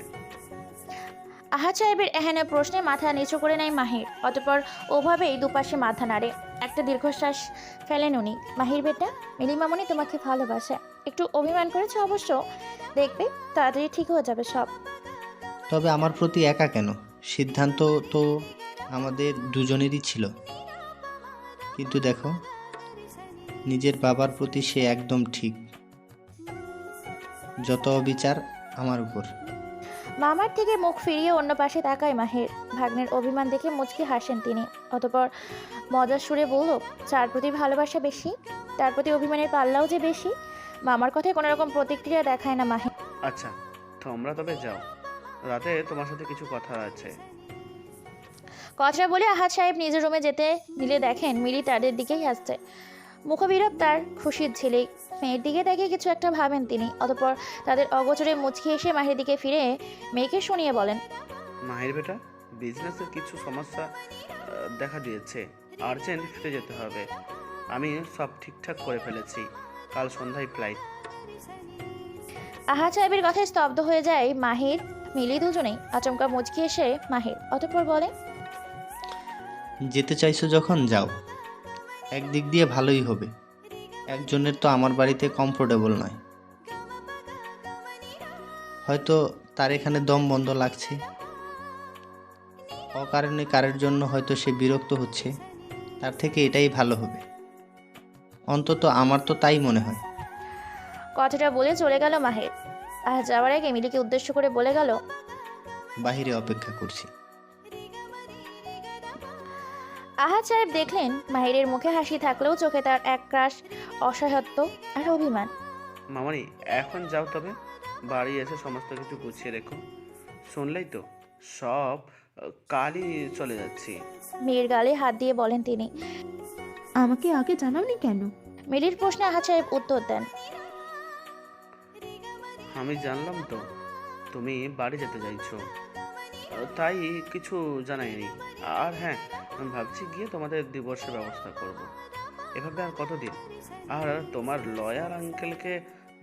আহাদ সাহেবের এহেন প্রশ্নে মাথা নিচু করে নেয় মাহির। অতঃপর ওভাবেই দুপাশে মাথা নাড়ে। একটা দীর্ঘশ্বাস ফেলেন উনি। মাহির বেটা, মিলি মামনি তোমাকে ভালোবাসে। একটু অভিমান করেছে অবশ্য, দেখবে তাড়াতাড়ি ঠিক হয়ে যাবে সব। তবে আমার প্রতি একা কেন? সিদ্ধান্ত তো আমাদের দুজনেরই ছিল। কিন্তু দেখো, নিজের বাবার প্রতি সে একদম ঠিক। যত অবিচার আমার উপর। মামার থেকে মুখ ফিরিয়ে অন্য পাশে তাকায় মাহির। ভাগ্নের অভিমান দেখে মুচকি হাসেন তিনি। অতঃপর মজার সুরে বলল, যার প্রতি ভালোবাসা বেশি তার প্রতি অভিমানের পাল্লাও যে বেশি। মামার কথায় কোনো রকম প্রতিক্রিয়া দেখায় না মাহির। আচ্ছা, তোমরা তবে যাও, রাতে তোমার সাথে কিছু কথা আছে। কথাটা বলে আহাদ সাহেব নিজের রুমে যেতে নিলে দেখেন মিলি তাদের দিকেই আসছে। মুখবিরব তার খুশির ঝিলিক। মেয়ের দিকে দেখে কিছু একটা ভাবেন তিনি। অতঃপর তাদের অগোচরে মুচকি এসে মাহির দিকে ফিরে মেয়েকে শুনিয়ে বলেন, মাহির বেটা, বিজনেসের কিছু সমস্যা দেখা দিয়েছে। আর্জেন্ট ফিরে যেতে হবে। আমি সব ঠিকঠাক করে ফেলেছি। কাল সন্ধ্যায় ফ্লাইট। আহাদ সাহেবের কথায় স্তব্ধ হয়ে যায় মাহির মিলি দুজনেই। আচমকা মুচকি এসে মাহির অতঃপর বলে, যেতে চাইছো যখন যাও। একদিক দিয়ে ভালোই হবে। একজনের তো আমার বাড়িতে কমফোর্টেবল নয়। হয়তো তার এখানে দম বন্ধ লাগছে। অকারণে কারের জন্য হয়তো সে বিরক্ত হচ্ছে। তার থেকে এটাই ভালো হবে। অন্তত আমার তো তাই মনে হয়। কথাটা বলে চলে গেল মাহির। আর যাওয়ার আগে মিলিকে উদ্দেশ্য করে বলে গেল, বাহিরে অপেক্ষা করছি। আহাদ সাহেব দেখলেন মাহিরের মুখে হাসি থাকলেও চোখে তার এক ক্রাশ অসহায়ত্ব আর অভিমান। মামনি, এখন যাও তবে। বাড়ি এসে সমস্ত কিছু গুছিয়ে রেখো। শুনলেই তো, সব কালই চলে যাচ্ছি। মেয়ের গালে হাত দিয়ে বলেন তিনি। আমাকে আগে জানাওনি কেন? মিলির প্রশ্নে আহাদ সাহেব উত্তর দেন, আমি জানলাম তো তুমি বাড়ি যেতে চাইছো, তাই কিছু জানাইনি। আর হ্যাঁ, আমি ভাবছি গিয়ে তোমাদের ডিভোর্সের ব্যবস্থা করব। এভাবে আর কতদিন? আর তোমার লয়ার আঙ্কেলকে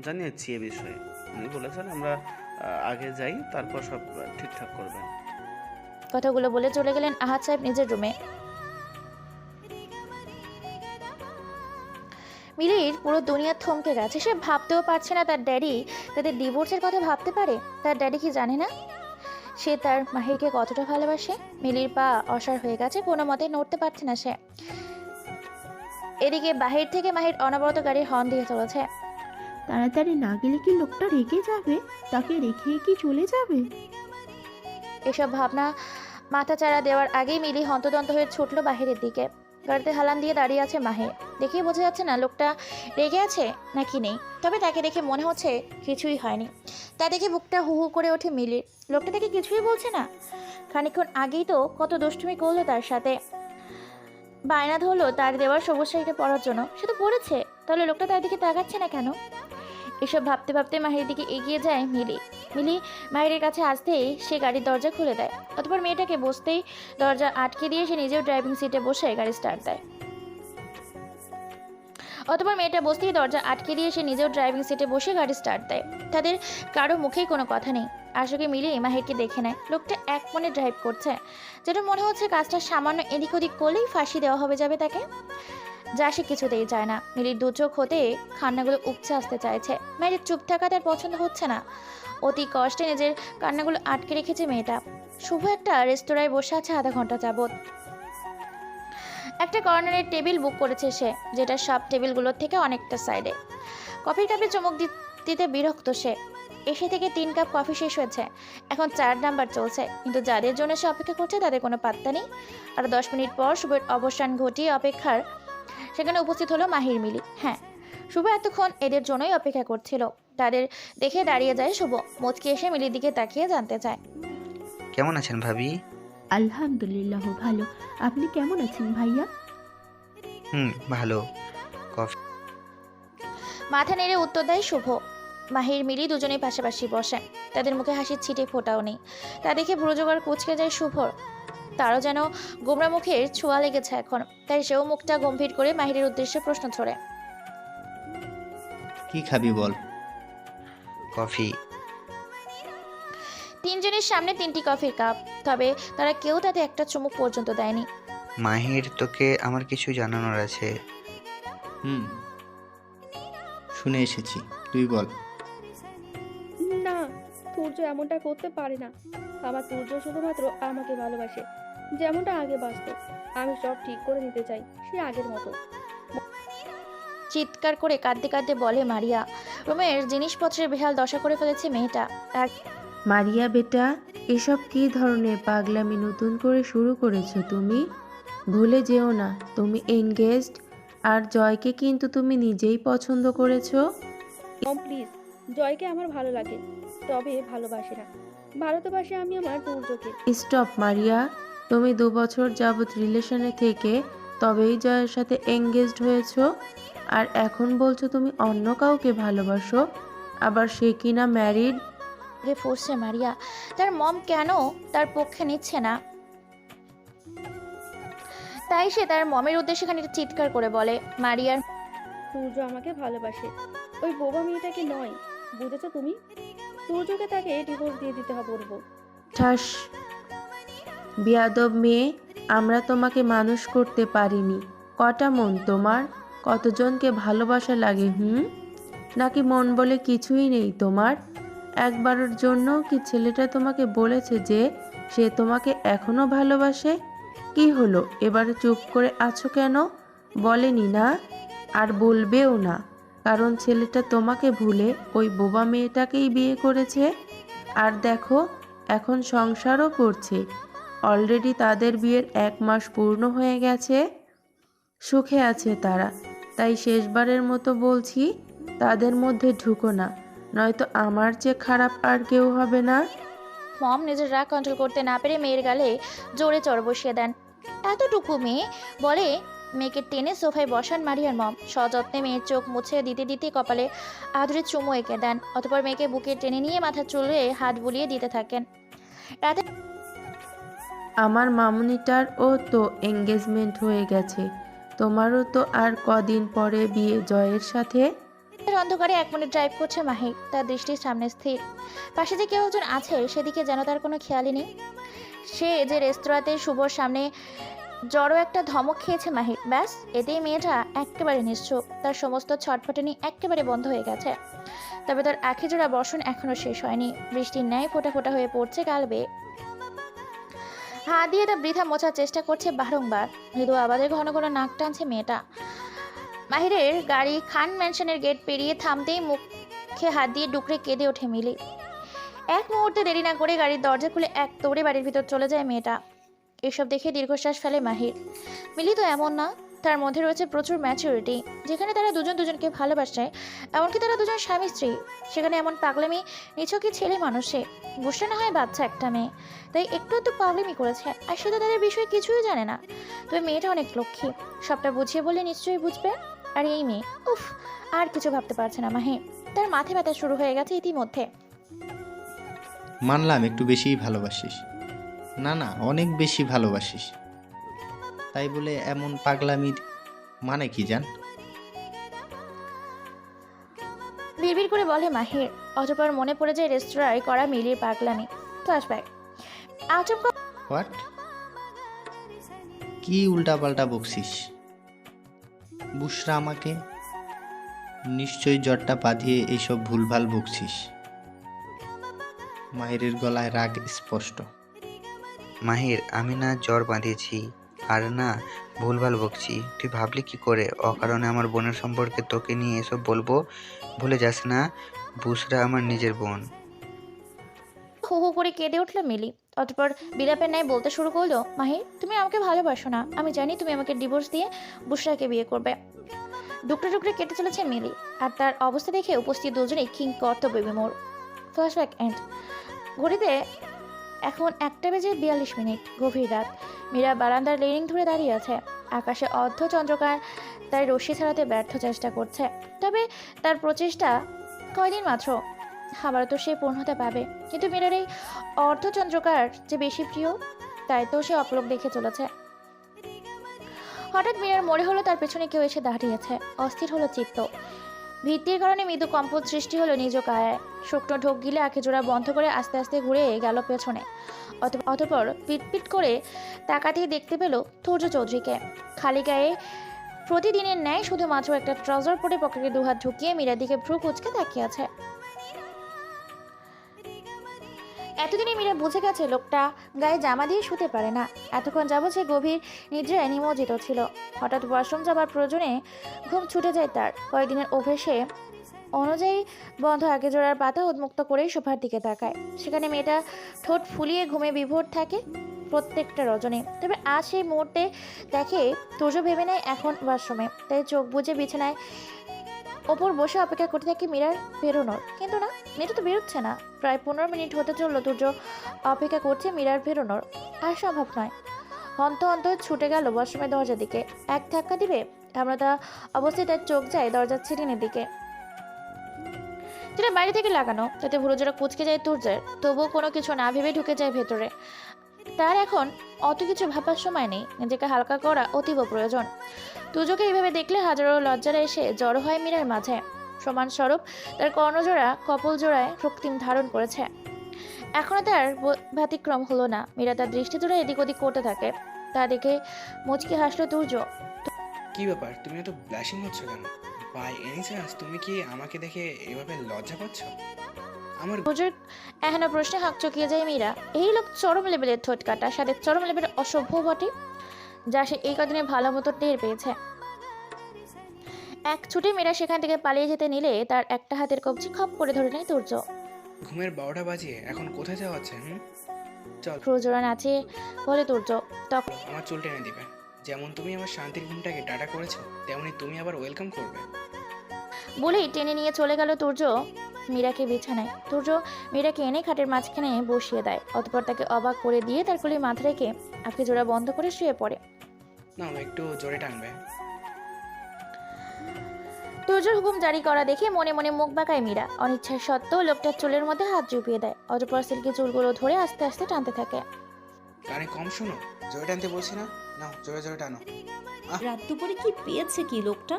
জানিয়েছি এ বিষয়ে। উনি বলেছেন আমরা আগে যাই, তারপর সব ঠিকঠাক করবেন। কথাগুলো বলে চলে গেলেন আহাদ সাহেব নিজের রুমে। মিলির পুরো দুনিয়া থমকে গেছে। সে ভাবতেও পারছে না তার ড্যাডি তাদের ডিভোর্সের কথা ভাবতে পারে। তার ড্যাডি কি জানে না সে তার মাহিরকে কতটা ভালোবাসে? মিলির পা অসাড় হয়ে গেছে, কোনো মতে নড়তে পারছে না সে। এদিকে বাহির থেকে মাহির অনবরত গাড়ির হর্ন দিয়ে চলেছে। তাড়াতাড়ি না গেলে কি লোকটা রেগে যাবে? তাকে রেখে কি চলে যাবে? এসব ভাবনা মাথাচাড়া দেওয়ার আগেই মিলি হন্তদন্ত হয়ে ছুটলো বাহিরের দিকে। গাড়িতে হালান দিয়ে দাঁড়িয়ে আছে মাহির। দেখেই বোঝা যাচ্ছে না লোকটা রেগে আছে নাকি নেই। তবে তাকে দেখে মনে হচ্ছে কিছুই হয়নি। তা দেখে বুকটা হু হু করে ওঠে মিলির। লোকটা তাকে কিছুই বলছে না। খানিকক্ষণ আগেই তো কত দুষ্টুমি করলো তার সাথে। বায়না ধরলো তার দেওয়ার সবুজ শাড়িটা পরার জন্য, সে তো পড়েছে। তাহলে লোকটা তার দিকে তাকাচ্ছে না কেন? এসব ভাবতে ভাবতে মাহিরের দিকে এগিয়ে যায় মিলি। মিলি মাহিরের কাছে আসতেই সে গাড়ির দরজা খুলে দেয়। অতঃপর মেয়েটাকে বসতেই দরজা আটকে দিয়ে সে নিজেও ড্রাইভিং সিটে বসে গাড়ি স্টার্ট দেয়। তাদের কারো মুখেই কোনো কথা নেই। আশোকে মিলি মাহিরকে দেখে নেয়। লোকটা এক মনে ড্রাইভ করছে, যেটা মনে হচ্ছে কাজটা সামান্য এদিক ওদিক করলেই ফাঁসি দেওয়া হবে যাবে তাকে, যা সে কিছুতেই চায় না। মিলির দু চোখ হতে কান্নাগুলো উপচে আসতে চাইছে। মাহিরের চুপ থাকা তার পছন্দ হচ্ছে না। অতি কষ্টে নিজের কান্নাগুলো আটকে রেখেছে মেয়েটা। শুভ একটা রেস্তোরাঁয় বসে আছে আধা ঘন্টা যাবৎ। একটা কর্নারের টেবিল বুক করেছে সে, যেটা সব টেবিলগুলোর থেকে অনেকটা সাইডে। কফির কাপে চমক দিতে বিরক্ত সে। এসে থেকে 3 কাপ কফি শেষ হয়েছে, এখন 4 নাম্বার চলছে, কিন্তু যাদের জন্য সে অপেক্ষা করছে তাদের কোনো পাত্তা নেই। আর 10 মিনিট পর শুভের অবসান ঘটিয়ে অপেক্ষার সেখানে উপস্থিত হলো মাহির মিলি। হ্যাঁ, শুভ এতক্ষণ এদের জন্যই অপেক্ষা করছিল। তাদের দেখে দাঁড়িয়ে যায় শুভ। মুচকি এসে মিলির দিকে তাকিয়ে জানতে চায়, কেমন আছেন ভাবি? আলহামদুলিল্লাহ ভালো। আপনি কেমন আছেন ভাইয়া? ভালো। কফি মাথা নেড়ে উত্তর দেয় শুভ। মাহির মিলি দুজনেই পাশাপাশি বসে। তাদের মুখে হাসির ছিটে ফোটাও নেই। তা দেখে ভ্রুজোগাড় কুঁচকে যায় শুভর। তারও যেন গোমরা মুখের ছোঁয়া লেগেছে এখন। তাই সেও মুখটা গম্ভীর করে মাহিরের উদ্দেশ্যে প্রশ্ন ছড়ে, কি খাবি বল? কফি। তিনজনের সামনে 3টি কফির কাপ, তবে তারা কেউ তাতে একটা চুমুক পর্যন্ত দেয়নি। মাহির, তোকে আমার কিছু জানানোর আছে। শুনে এসেছি, তুই বল। না, সূর্য এমনটা করতে পারে না। আমার সূর্য শুধুমাত্র আমাকে ভালোবাসে, যেমনটা আগে বাসতো। আমি সব ঠিক করে নিতে চাই, সে আগের মতো। চিৎকার করে কাঁদতে কাঁদতে বলে মারিয়া। রুমের জিনিসপত্রের বেহাল দশা করে ফেলেছে মেয়েটা। আর মারিয়া বেটা, এসব কী ধরনের পাগলামি নতুন করে শুরু করেছো তুমি? ভুলে যেও না তুমি এনগেজড, আর জয়কে কিন্তু তুমি নিজেই পছন্দ করেছো। প্লিজ, জয়কে আমার ভালো লাগে, তবে ভালোবাসে না। ভালো তো বাসে আমি আমার সূর্যকে। স্টপ মারিয়া, তুমি 2 বছর যাবৎ রিলেশনে থেকে তবেই জয়ের সাথে এনগেজড হয়েছো, আর এখন বলছো তুমি অন্য কাউকে ভালোবাসো, আবার সে কিনা ম্যারিড। ফুসছে মারিয়া। তার মম কেন তার পক্ষে নিচ্ছে না, তাই সে তার মমের উদ্দেশ্যে খানিকটা চিৎকার করে বলে, মারিয়ার সূর্য আমাকে ভালোবাসে, ওই বোবা মেয়েটাকে নয়। বুঝেছো তুমি? সূর্যকে তাকে ডিভোর্স দিয়ে দিতে হবে বলবো। ঠাস, বিয়াদব মেয়ে, আমরা তোমাকে মানুষ করতে পারিনি। কটা মন তোমার? কতজনকে ভালোবাসা লাগে নাকি মন বলে কিছুই নেই তোমার? একবারের জন্য কি ছেলেটা তোমাকে বলেছে যে সে তোমাকে এখনো ভালোবাসে? কি হলো, এবারে চুপ করে আছো কেন? বলেনি না, আর বলবেও না, কারণ ছেলেটা তোমাকে ভুলে ওই বোবা মেয়েটাকেই বিয়ে করেছে। আর দেখো, এখন সংসারও করছে। অলরেডি তাদের বিয়ের 1 মাস পূর্ণ হয়ে গেছে। সুখে আছে তারা। তাই শেষবারের মতো বলছি, তাদের মধ্যে ঢুকো না, নয়তো আমার চেয়ে খারাপ আর কেউ হবে না। মম নিজের রাগ কন্ট্রোল করতে না পেরে মেয়ের গালে জোরে চড় বসিয়ে দেন। এতটুকু মেয়ে বলে মেয়েকে টেনে সোফায় বসান মারিয়ার মম। সযত্নে মেয়ের চোখ মুছে দিতে দিতে কপালে আদরে চুমু এঁকে দেন। অতঃপর মেয়েকে বুকে টেনে নিয়ে মাথা চুলে হাত বুলিয়ে দিতে থাকেন। রাতে আমার মামুনিটারও তো এঙ্গেজমেন্ট হয়ে গেছে, তোমারও তো আর কদিন পরে বিয়ে জয়ের সাথে। অন্ধকারে 1 মিনিট ড্রাইভ করছে মাহি। তার দৃষ্টির সামনে স্থির। পাশে যে কেউ একজন আছে সেদিকে যেন তার কোনো খেয়ালই নেই। সে যে রেস্তোরাঁতে শুভর সামনে জড়ো একটা ধমক খেয়েছে মাহির, ব্যাস এতেই মেয়েটা একেবারে নিশ্চুপ। তার সমস্ত ছটফটানি একেবারে বন্ধ হয়ে গেছে। তবে তার আখি জোড়া বর্ষণ এখনো শেষ হয়নি। বৃষ্টির ন্যায় ফোঁটা ফোঁটা হয়ে পড়ছে গাল বেয়ে। হাত দিয়ে তা বৃথা মোছার চেষ্টা করছে বারংবার। মৃদু আবাদে ঘন ঘন নাক টানছে মেয়েটা। মাহিরের গাড়ি খান ম্যানশনের গেট পেরিয়ে থামতেই মুখে হাত দিয়ে ডুকরে কেঁদে ওঠে মিলি। 1 মুহূর্তে দেরি না করে গাড়ির দরজা খুলে এক দৌড়ে বাড়ির ভিতর চলে যায় মেয়েটা। এসব দেখে দীর্ঘশ্বাস ফেলে মাহির। মিলি তো এমন না, তার মধ্যে রয়েছে প্রচুর ম্যাচুরিটি। যেখানে তারা দুজন দুজনকে ভালোবাসে, এমনকি তারা দুজন স্বামী স্ত্রী, সেখানে এমন পাগলামি নিছকই ছেলে মানুষে। বুঝতে না হয় বাচ্চা একটা মেয়ে, তাই একটু একটু পাগলামি করেছে। আর সে তো তাদের বিষয়ে কিছুই জানে না। তবে মেয়েটা অনেক লক্ষ্মী, সবটা বুঝিয়ে বললে নিশ্চয়ই বুঝবে। আর এই মেয়ে, উফ, আর কিছু ভাবতে পারছে না মাহি। তার মাথা ব্যথা শুরু হয়ে গেছে ইতিমধ্যে। মানলাম একটু বেশিই ভালোবাসিস, না না অনেক বেশি ভালোবাসিস, তাই বলে এমন পাগলামির মানে কি জান? বিড়বিড় করে বলে মাহির। অতঃপর মনে পড়ে যায় রেস্তোরাঁয় করা মিলির পাগলামি। ফ্ল্যাশব্যাক। আচমকা হোয়াট? কি উল্টাপাল্টা বকছিস? বুশরা আমাকে নিশ্চয়ই জ্বরটা বাঁধিয়ে এইসব ভুলভাল বকছিস। মাহিরের গলায় রাগ স্পষ্ট। মাহির, আমি না জ্বর বাঁধিয়েছি আর না ভুলভাল বকছি। তুই ভাবলি কি করে অকারণে আমার বোনের সম্পর্কে তোকে নিয়ে এসব বলবো? ভুলে যাস না, বুসরা আমার নিজের বোন। হু হু করে কেঁদে উঠল মিলি। অতঃপর বিলাপের ন্যায় বলতে শুরু করলো, মাহির তুমি আমাকে ভালোবাসো না, আমি জানি তুমি আমাকে ডিভোর্স দিয়ে বুশরাকে বিয়ে করবে। ডুকরে ডুকরে কেটে চলেছে মিলি, আর তার অবস্থা দেখে উপস্থিত দুজনেই কিং কর্তব্য বিমোর। Flashback and. ঘড়িতে এখন 1:42। গভীর রাত। মীরা বারান্দার রেলিং ধরে দাঁড়িয়ে আছে। আকাশে অর্ধ চন্দ্রকার তার রশ্মি ছাড়াতে ব্যর্থ চেষ্টা করছে। তবে তার প্রচেষ্টা কয়দিন মাত্র, আবারও তো সে পূর্ণতা পাবে। কিন্তু মীরার এই অর্ধচন্দ্রকার যে বেশি প্রিয়, তাই তো সে অপলক দেখে চলেছে। হঠাৎ মীরার মনে হলো তার পেছনে কেউ এসে দাঁড়িয়েছে। অস্থির হলো চিত্ত। ভিত্তির কারণে মৃদু কম্পন সৃষ্টি হলো নিজ কায়ায়। শুকনো ঢোক গিলে আঁখি জোড়া বন্ধ করে আস্তে আস্তে ঘুরে গেল পেছনে। অতঃপর পিটপিট করে তাকাতেই দেখতে পেল তুর্য চৌধুরীকে। খালি গায়ে প্রতিদিনের ন্যায় শুধুমাত্র একটা ট্রাউজার পরে পকেটে দুহাত ঢুকিয়ে মীরার দিকে ভ্রু কুঁচকে তাকিয়ে আছে। এতদিনে মীরা বুঝে গেছে লোকটা গায়ে জামা দিয়ে শুতে পারে না। এতক্ষণ যাবৎ সে গভীর নিদ্রায় নিমজ্জিত ছিল। হঠাৎ ওয়াশরুম যাবার প্রয়োজনে ঘুম ছুটে যায় তার। কয়েকদিনের অভ্যেসে অনুযায়ী বন্ধ আগে জোড়ার পাতা উন্মুক্ত করেই সোফার দিকে তাকায়। সেখানে মেয়েটা ঠোঁট ফুলিয়ে ঘুমে বিভোর থাকে প্রত্যেকটা রজনী। তবে আজ সেই মুহূর্তে দেখে তুর্য ভেবে নেয় এখন ওয়াশরুমে, তাই চোখ বুজে বিছানায় ওপর বসে অপেক্ষা করতে থাকে মীরার বেরোনোর। কিন্তু না, মেয়েটা তো বেরোচ্ছে না। প্রায় 15 মিনিট হতে চললো তুর্য অপেক্ষা করছে মীরার বেরোনোর। আর সম্ভব নয়। হন্ত হন্ত ছুটে গেল ওয়াশরুমের দরজার দিকে। এক ধাক্কা দিবে আমরা তা অবস্থায় তার চোখ যায় দরজার ছিটিনের দিকে, যেটা বাইরে থেকে লাগানো। তাতে ভুরুজোড়া কুচকে যায় তুর্যের। তবুও কোনো কিছু না ভেবে ঢুকে যায় ভেতরে। তার এখন অত কিছু ভাবার সময় নেই, নিজেকে হালকা করা অতীব প্রয়োজন। তুর্যকে এইভাবে দেখলে হাজারো লজ্জারা এসে জড়ো হয় মীরার মাঝে। সমান স্বরূপ তার কর্ণজোড়া কপল জোড়ায় রক্তিম ধারণ করেছে। এখনো তার ব্যতিক্রম হলো না। মীরা তার দৃষ্টি জোড়া এদিক ওদিক করতে থাকে। তা দেখে মুচকি হাসলো তুর্য। কি ব্যাপার, তুমি এত ব্লাশিং হচ্ছ কেন? বাই এনি চান্স তুমি কি আমাকে দেখে এভাবে লজ্জা পাচ্ছ? আমার তুর্যের এহেন প্রশ্নে হাঁক চকিয়ে যায় মীরা। এই লোক চরম লেভেলের ঠোঁট কাটা, সাথে চরম লেভেলের অসভ্য বটে, যা সে এই কদিনে ভালো মতো টের পেয়েছে। এক ছুটে মীরা সেখান থেকে পালিয়ে যেতে নিলে তার একটা হাতের কবজি খপ করে ধরে নেয় তুর্য। ঘুমের 12টা বাজিয়ে এখন কোথায় যাওয়া হচ্ছে? চল। প্রজোড়া নাচে বলে তুর্য। তখন আমার চুল টেনে দিবে। যেমন তুমি আমার শান্তির ঘুমটাকে টাটা করেছো, তেমনি তুমি আবার ওয়েলকাম করবে। বলেই টেনে নিয়ে চলে গেল তুর্য মীরাকে বিছানায়। তুর্য মীরাকে এনে খাটের মাঝখানে বসিয়ে দেয়। অতঃপর তাকে অবাক করে দিয়ে তার কোলে মাথা রেখে আঁখি জোড়া বন্ধ করে শুয়ে পড়ে। না, একটু জোরে টানবে। তুর্যর হুকুম জারি করা দেখে মনে মনে মুখ বাঁকায় মীরা। অনিচ্ছার সত্ত্বেও লোকটার চুলের মধ্যে হাত চুপিয়ে দেয়। অতঃপর সিল্কি চুলগুলো ধরে আস্তে আস্তে টানতে থাকে। কানে কম শোনো, জোরে টানতে বলছি না? নাও জোরে জোরে টানো। রাত দুপুরে কি পেয়েছে কি লোকটা?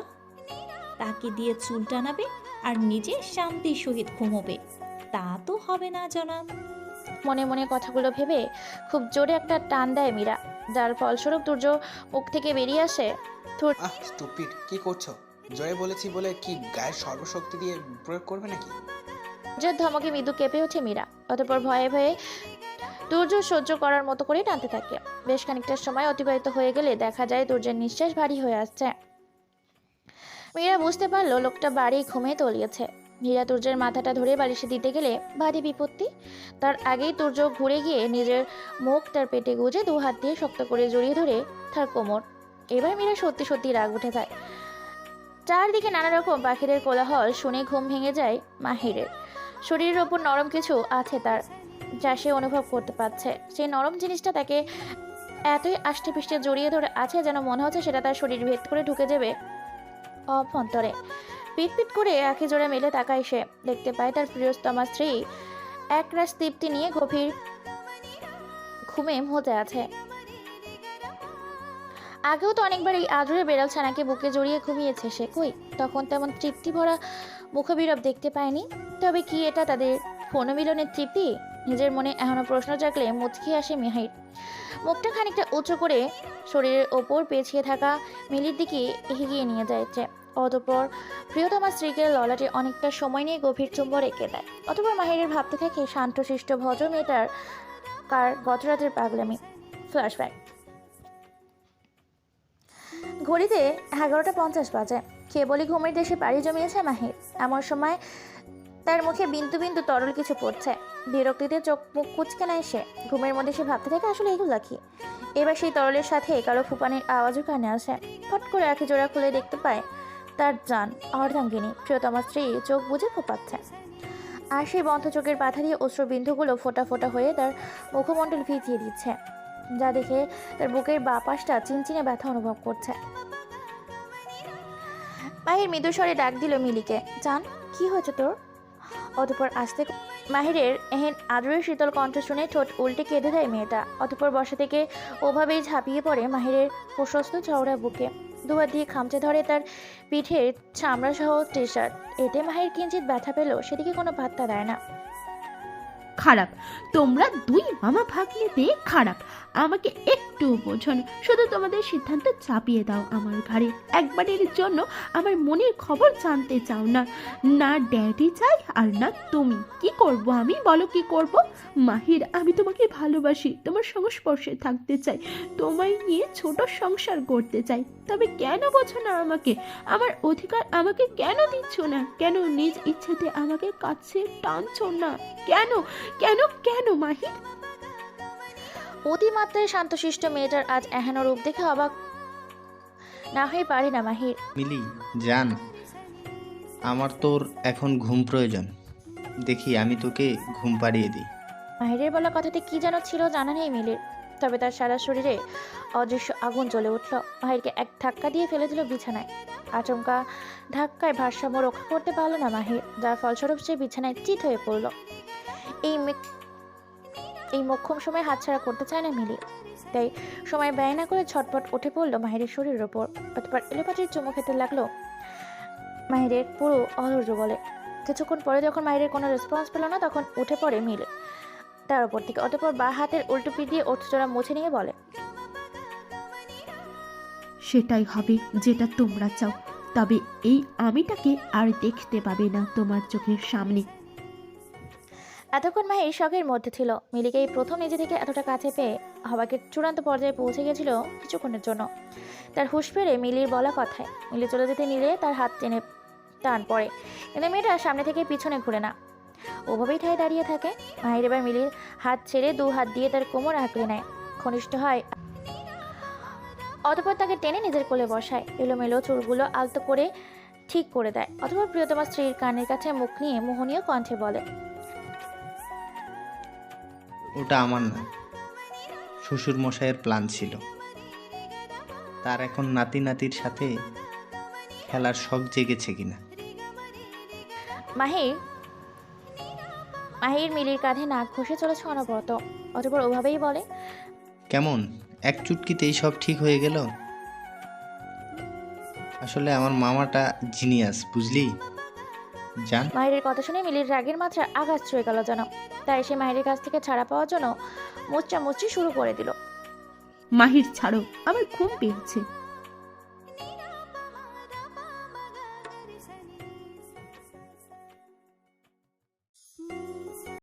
তাকে দিয়ে চুল টানাবে আর নিজে শান্তির সহিত ঘুমোবে? তা তো হবে না জনাব। মনে মনে কথাগুলো ভেবে খুব জোরে একটা টান দেয় মীরা, যার ফলস্বরূপ তুর্য মুখ থেকে বেরিয়ে আসে। স্টুপিড, কি করছো? জোরে বলেছি বলে কি গায়ের সর্বশক্তি দিয়ে প্রয়োগ করবে নাকি? তুর্যের ধমকে মৃদু কেঁপে ওঠে মীরা। অতঃপর ভয়ে ভয়ে তুর্য সহ্য করার মতো করে টানতে থাকে। বেশ খানিকটা সময় অতিবাহিত হয়ে গেলে দেখা যায় তুর্যের নিঃশ্বাস ভারী হয়ে আসছে। মীরা বুঝতে পারলো লোকটা বাড়ি ঘুমিয়ে তলিয়েছে। মীরা তুর্যের মাথাটা ধরে বালিশে দিতে গেলে বাদী বিপত্তি। তার আগেই তুর্য ঘুরে গিয়ে নিজের মুখ তার পেটে গুজে দু হাত দিয়ে শক্ত করে জড়িয়ে ধরে তার কোমর। এবার মীরা সত্যি সত্যি রাগ উঠে যায়। চারদিকে নানা রকম পাখিদের কোলাহল শুনে ঘুম ভেঙে যায় মাহিরের। শরীরের ওপর নরম কিছু আছে তার, যা সে অনুভব করতে পারছে। সেই নরম জিনিসটা তাকে এতই আষ্টে পিষ্টে জড়িয়ে ধরে আছে যেন মনে হচ্ছে সেটা তার শরীর ভেদ করে ঢুকে যাবে অভ্যন্তরে। পিট পিট করে আঁখি জোড়া মেলে তাকায় সে। দেখতে পায় তার প্রিয়তমা স্ত্রী একরাশ তৃপ্তি নিয়ে গভীর ঘুমে মজে আছে। আগেও তো অনেকবার এই আদুরে বেড়াল ছানাকে বুকে জড়িয়ে ঘুমিয়েছে সে, কই তখন তেমন তৃপ্তি ভরা মুখবিরব দেখতে পায়নি। তবে কি এটা তাদের পুনর্মিলনের তৃপ্তি? নিজের মনে এখনো প্রশ্ন জাগলে মুচকি আসে মাহির। মুখটা খানিকটা উঁচু করে শরীরের ওপর পেঁচিয়ে থাকা মিলির দিকে এগিয়ে নিয়ে যাচ্ছে। অতঃপর প্রিয়তমা স্ত্রীকে ললাটে অনেকটা সময় নিয়ে গভীর চুম্বন রেখে দেয়। অতঃপর মাহিরের ভাবতে থাকে শান্তশিষ্ট ভদ্র মেয়েটার কার গতরাতের পাগলামি। ফ্ল্যাশব্যাক। ঘড়িতে 11:50 বাজে। কেবলই ঘুমের দেশে পাড়ি জমিয়েছে মাহির। এমন সময় তার মুখে বিন্দু বিন্দু তরল কিছু পড়ছে। বিরক্তিতে চোখ মুখ কুচকে নেয় সে। ঘুমের মধ্যে সে ভাবতে থাকে আসলে এগুলো কি। এবার সেই তরলের সাথে কারো ফুপানির আওয়াজও কানে আসে। ফট করে আঁখি জোড়া খুলে দেখতে পায় তার জান অর্ধাঙ্গিনী প্রিয়তমা স্ত্রী চোখ বুজে ফোপাচ্ছে। আর সেই বন্ধ চোখের পাথা দিয়ে অশ্রুবিন্দুগুলো ফোটা ফোটা হয়ে তার মুখমণ্ডল ভিজিয়ে দিচ্ছে, যা দেখে তার বুকের বাঁ পাশটা চিনচিনে ব্যথা অনুভব করছে। মাহির মৃদু স্বরে ডাক দিল মিলিকে, জান কি হয়েছে তোর? অতঃপর আসতে মাহিরের এহেন আদরের শীতল কণ্ঠ শুনে ঠোঁট উল্টে কেঁদে দেয় মেয়েটা। অতঃপর বসা থেকে ওভাবেই ঝাঁপিয়ে পড়ে মাহিরের প্রশস্ত চওড়া বুকে। দুহাত দিয়ে খামচে ধরে তার পিঠের চামড়া সহ টি শার্ট। এতে মাহির কিঞ্চিত ব্যথা পেল, সেদিকে কোনো পাত্তা দেয় না। খারাপ, তোমরা দুই মামা ভাগ্নিতে খারাপ। আমাকে একটু বোঝো না, শুধু তোমাদের সিদ্ধান্ত চাপিয়ে দাও আমার ঘাড়ে। একবারের জন্য আমার মনের খবর জানতে চাও না। না ড্যাডি চাই আর না তুমি। কি করব আমি, বলো কি করব? মাহির, আমি তোমাকে ভালোবাসি, তোমার সংস্পর্শে থাকতে চাই, তোমায় নিয়ে ছোট সংসার করতে চাই। তবে কেন বোঝো না আমাকে? আমার অধিকার আমাকে কেন দিচ্ছ না? কেন নিজ ইচ্ছেতে আমাকে কাছে টানছো না? কেন কেন কেন মাহির? অতিমাত্রায় শান্তশিষ্ট মেয়েটার আজ এহেন রূপ দেখে অবাক না হয়ে পারে না মাহির। মিলি জান, আমার তোর এখন ঘুম প্রয়োজন। দেখি আমি তোকে ঘুম পাড়িয়ে দিই। মাহিরের বলা কথাতে কি যেন ছিল জানা নেই মিলির, তবে তার সারা শরীরে অদৃশ্য আগুন জ্বলে উঠল। মাহিরকে এক ধাক্কা দিয়ে ফেলে দিল বিছানায়। আচমকা ধাক্কায় ভারসাম্য রক্ষা করতে পারল না মাহির, যার ফলস্বরূপ সে বিছানায় চিত হয়ে পড়ল। এই মোক্ষম সময় হাতছাড়া করতে চায় না মিলি, তাই সময় ব্যয় না করে ছটপট উঠে পড়ল মাহিরের শরীরের ওপর। অতঃপর এলোপাটির চুমু খেতে লাগলো মাহিরের পুরো অধৈর্য বলে। কিছুক্ষণ পরে যখন মাহিরের কোনো রেসপন্স পেল না, তখন উঠে পড়ে মিল তার ওপর থেকে। অতঃপর বা হাতের উল্টো পিঠ দিয়ে ওঠচড়া মুছে নিয়ে বলে, সেটাই হবে যেটা তোমরা চাও। তবে এই আমিটাকে আর দেখতে পাবে না তোমার চোখের সামনে। এতক্ষণ মাহির শখের মধ্যে ছিল। মিলিকে এই প্রথম নিজে থেকে এতটা কাছে পেয়ে হবাকের চূড়ান্ত পর্যায়ে পৌঁছে গেছিল কিছুক্ষণের জন্য। তার হুঁশ ফেরে মিলির বলা কথায় মিলি চলে যেতে নিলে তার হাত টেনে টান পড়ে, কিন্তু মেয়েটা সামনে থেকে পিছনে ঘুরে না, ওভাবেই ঠায় দাঁড়িয়ে থাকে। মাহির এবার মিলির হাত ছেড়ে দু হাত দিয়ে তার কোমর আঁকড়ে নেয়, ঘনিষ্ঠ হয়। অতঃপর তাকে টেনে নিজের কোলে বসায়, এলোমেলো চুলগুলো আলতো করে ঠিক করে দেয়। অতঃপর প্রিয়তমা স্ত্রীর কানের কাছে মুখ নিয়ে মোহনীয় কণ্ঠে বলে, ওটা আমার না, শ্বশুর মশাইয়ের প্ল্যান ছিল। তার এখন নাতি নাতির সাথে খেলার শখ জেগেছে কিনা। মাহির মিলির কাঁধে নাক ঘষে চলেছে অনবরত। অতঃপর ওভাবেই বলে, কেমন এক চুটকিতেই সব ঠিক হয়ে গেল? আসলে আমার মামাটা জিনিয়াস, বুঝলি জান। মাহিরের কথা শুনে মিলির রাগের মাত্রা আঘাত ছুঁয়ে গেল যেন। তাই সে মাহিরের কাছ থেকে ছাড়া পাওয়ার জন্য মুচড়া মুচড়ি শুরু করে দিল। মাহির ছাড়ো, আমার ঘুম পেয়েছে।